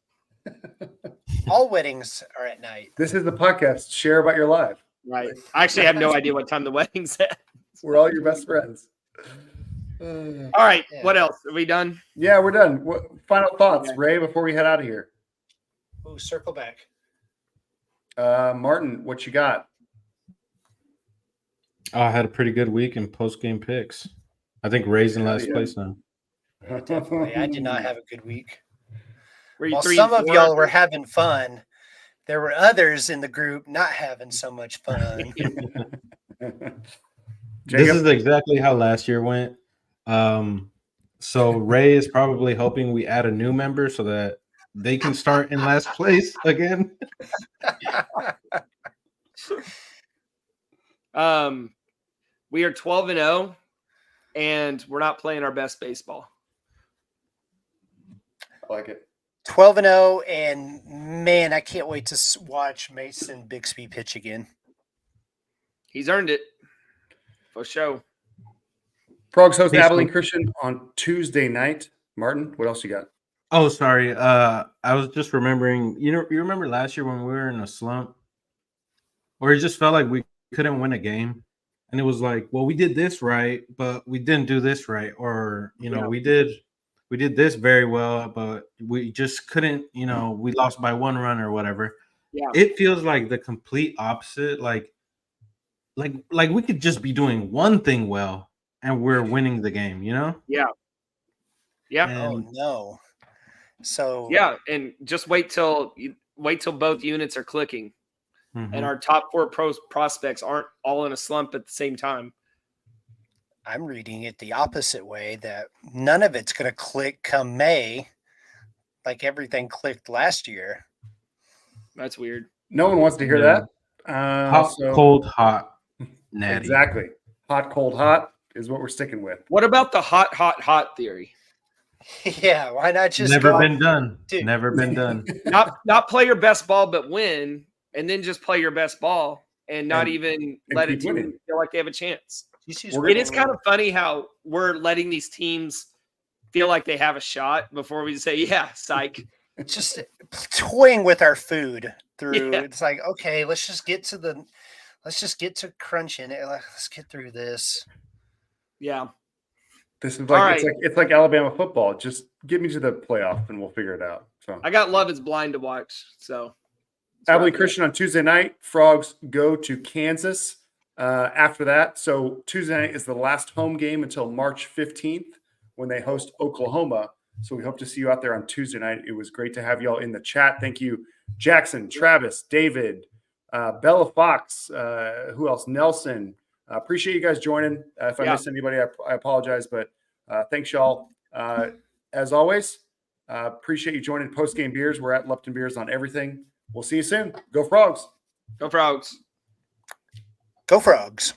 All weddings are at night.
This is the podcast. Share about your life.
Right. I actually have no idea what time the wedding's at.
We're all your best friends.
All right.
Yeah.
What else? Are we done?
Yeah, we're done. Final thoughts, Ray, before we head out of here.
Ooh, circle back.
Martin, what you got?
I had a pretty good week in post game picks. I think Ray's in last
Yeah.
place now.
Yeah, definitely. I did not have a good week.
Were you
While
3
some
and
of
4?
y'all were having fun, there were others in the group not having so much fun.
This is exactly how last year went. So Ray is probably hoping we add a new member so that they can start in last place again.
We are 12-0, and we're not playing our best baseball.
I like it.
12-0, and man, I can't wait to watch Mason Bixby pitch again.
He's earned it for sure.
Frogs host
Baseball.
Abilene Christian on Tuesday night. Martin, what else you got?
Oh, sorry. I was just remembering. You remember last year when we were in a slump, or it just felt like we couldn't win a game, and it was like, well, we did this right, but we didn't do this right, or we did this very well, but we just couldn't. We lost by 1 run or whatever.
Yeah.
It feels like the complete opposite. Like we could just be doing one thing well, and we're winning the game.
Yeah.
And-
Oh no! So
Yeah, and just wait till both units are clicking,
Mhm.
and our top 4 prospects aren't all in a slump at the same time.
I'm reading it the opposite way, that none of it's going to click come May, like everything clicked last year.
That's weird.
No one wants to hear
Yeah.
that.
hot,
So-
cold, hot, natty.
Exactly. Hot, cold, hot is what we're sticking with.
What about the hot theory?
Yeah, why not just
Never
go?
been done.
Dude.
Never been done.
Not play your best ball, but win, and then just play your best ball and not
And-
even let a
keep
team
winning.
feel like they have a chance.
TCU's
We're
It is kind of funny how we're letting these teams feel like they have a shot before we say, yeah, psych.
just toying with our food through.
Yeah.
It's like, okay, let's just get to crunching it. Let's get through this.
Yeah.
This is
All
like
right.
it's like Alabama football. Just get me to the playoff and we'll figure it out. So
I got Love is Blind to watch. So
Abilene Christian on Tuesday night. Frogs go to Kansas after that. So Tuesday night is the last home game until March 15th when they host Oklahoma. So we hope to see you out there on Tuesday night. It was great to have you all in the chat. Thank you, Jackson, Travis, David, Bella Fox, who else? Nelson. Appreciate you guys joining. If I
Yeah.
missed anybody, I apologize, but thanks y'all. As always, appreciate you joining Post Game Beers. We're at Lupton Beers on everything. We'll see you soon. Go Frogs.
Go Frogs.
Go Frogs.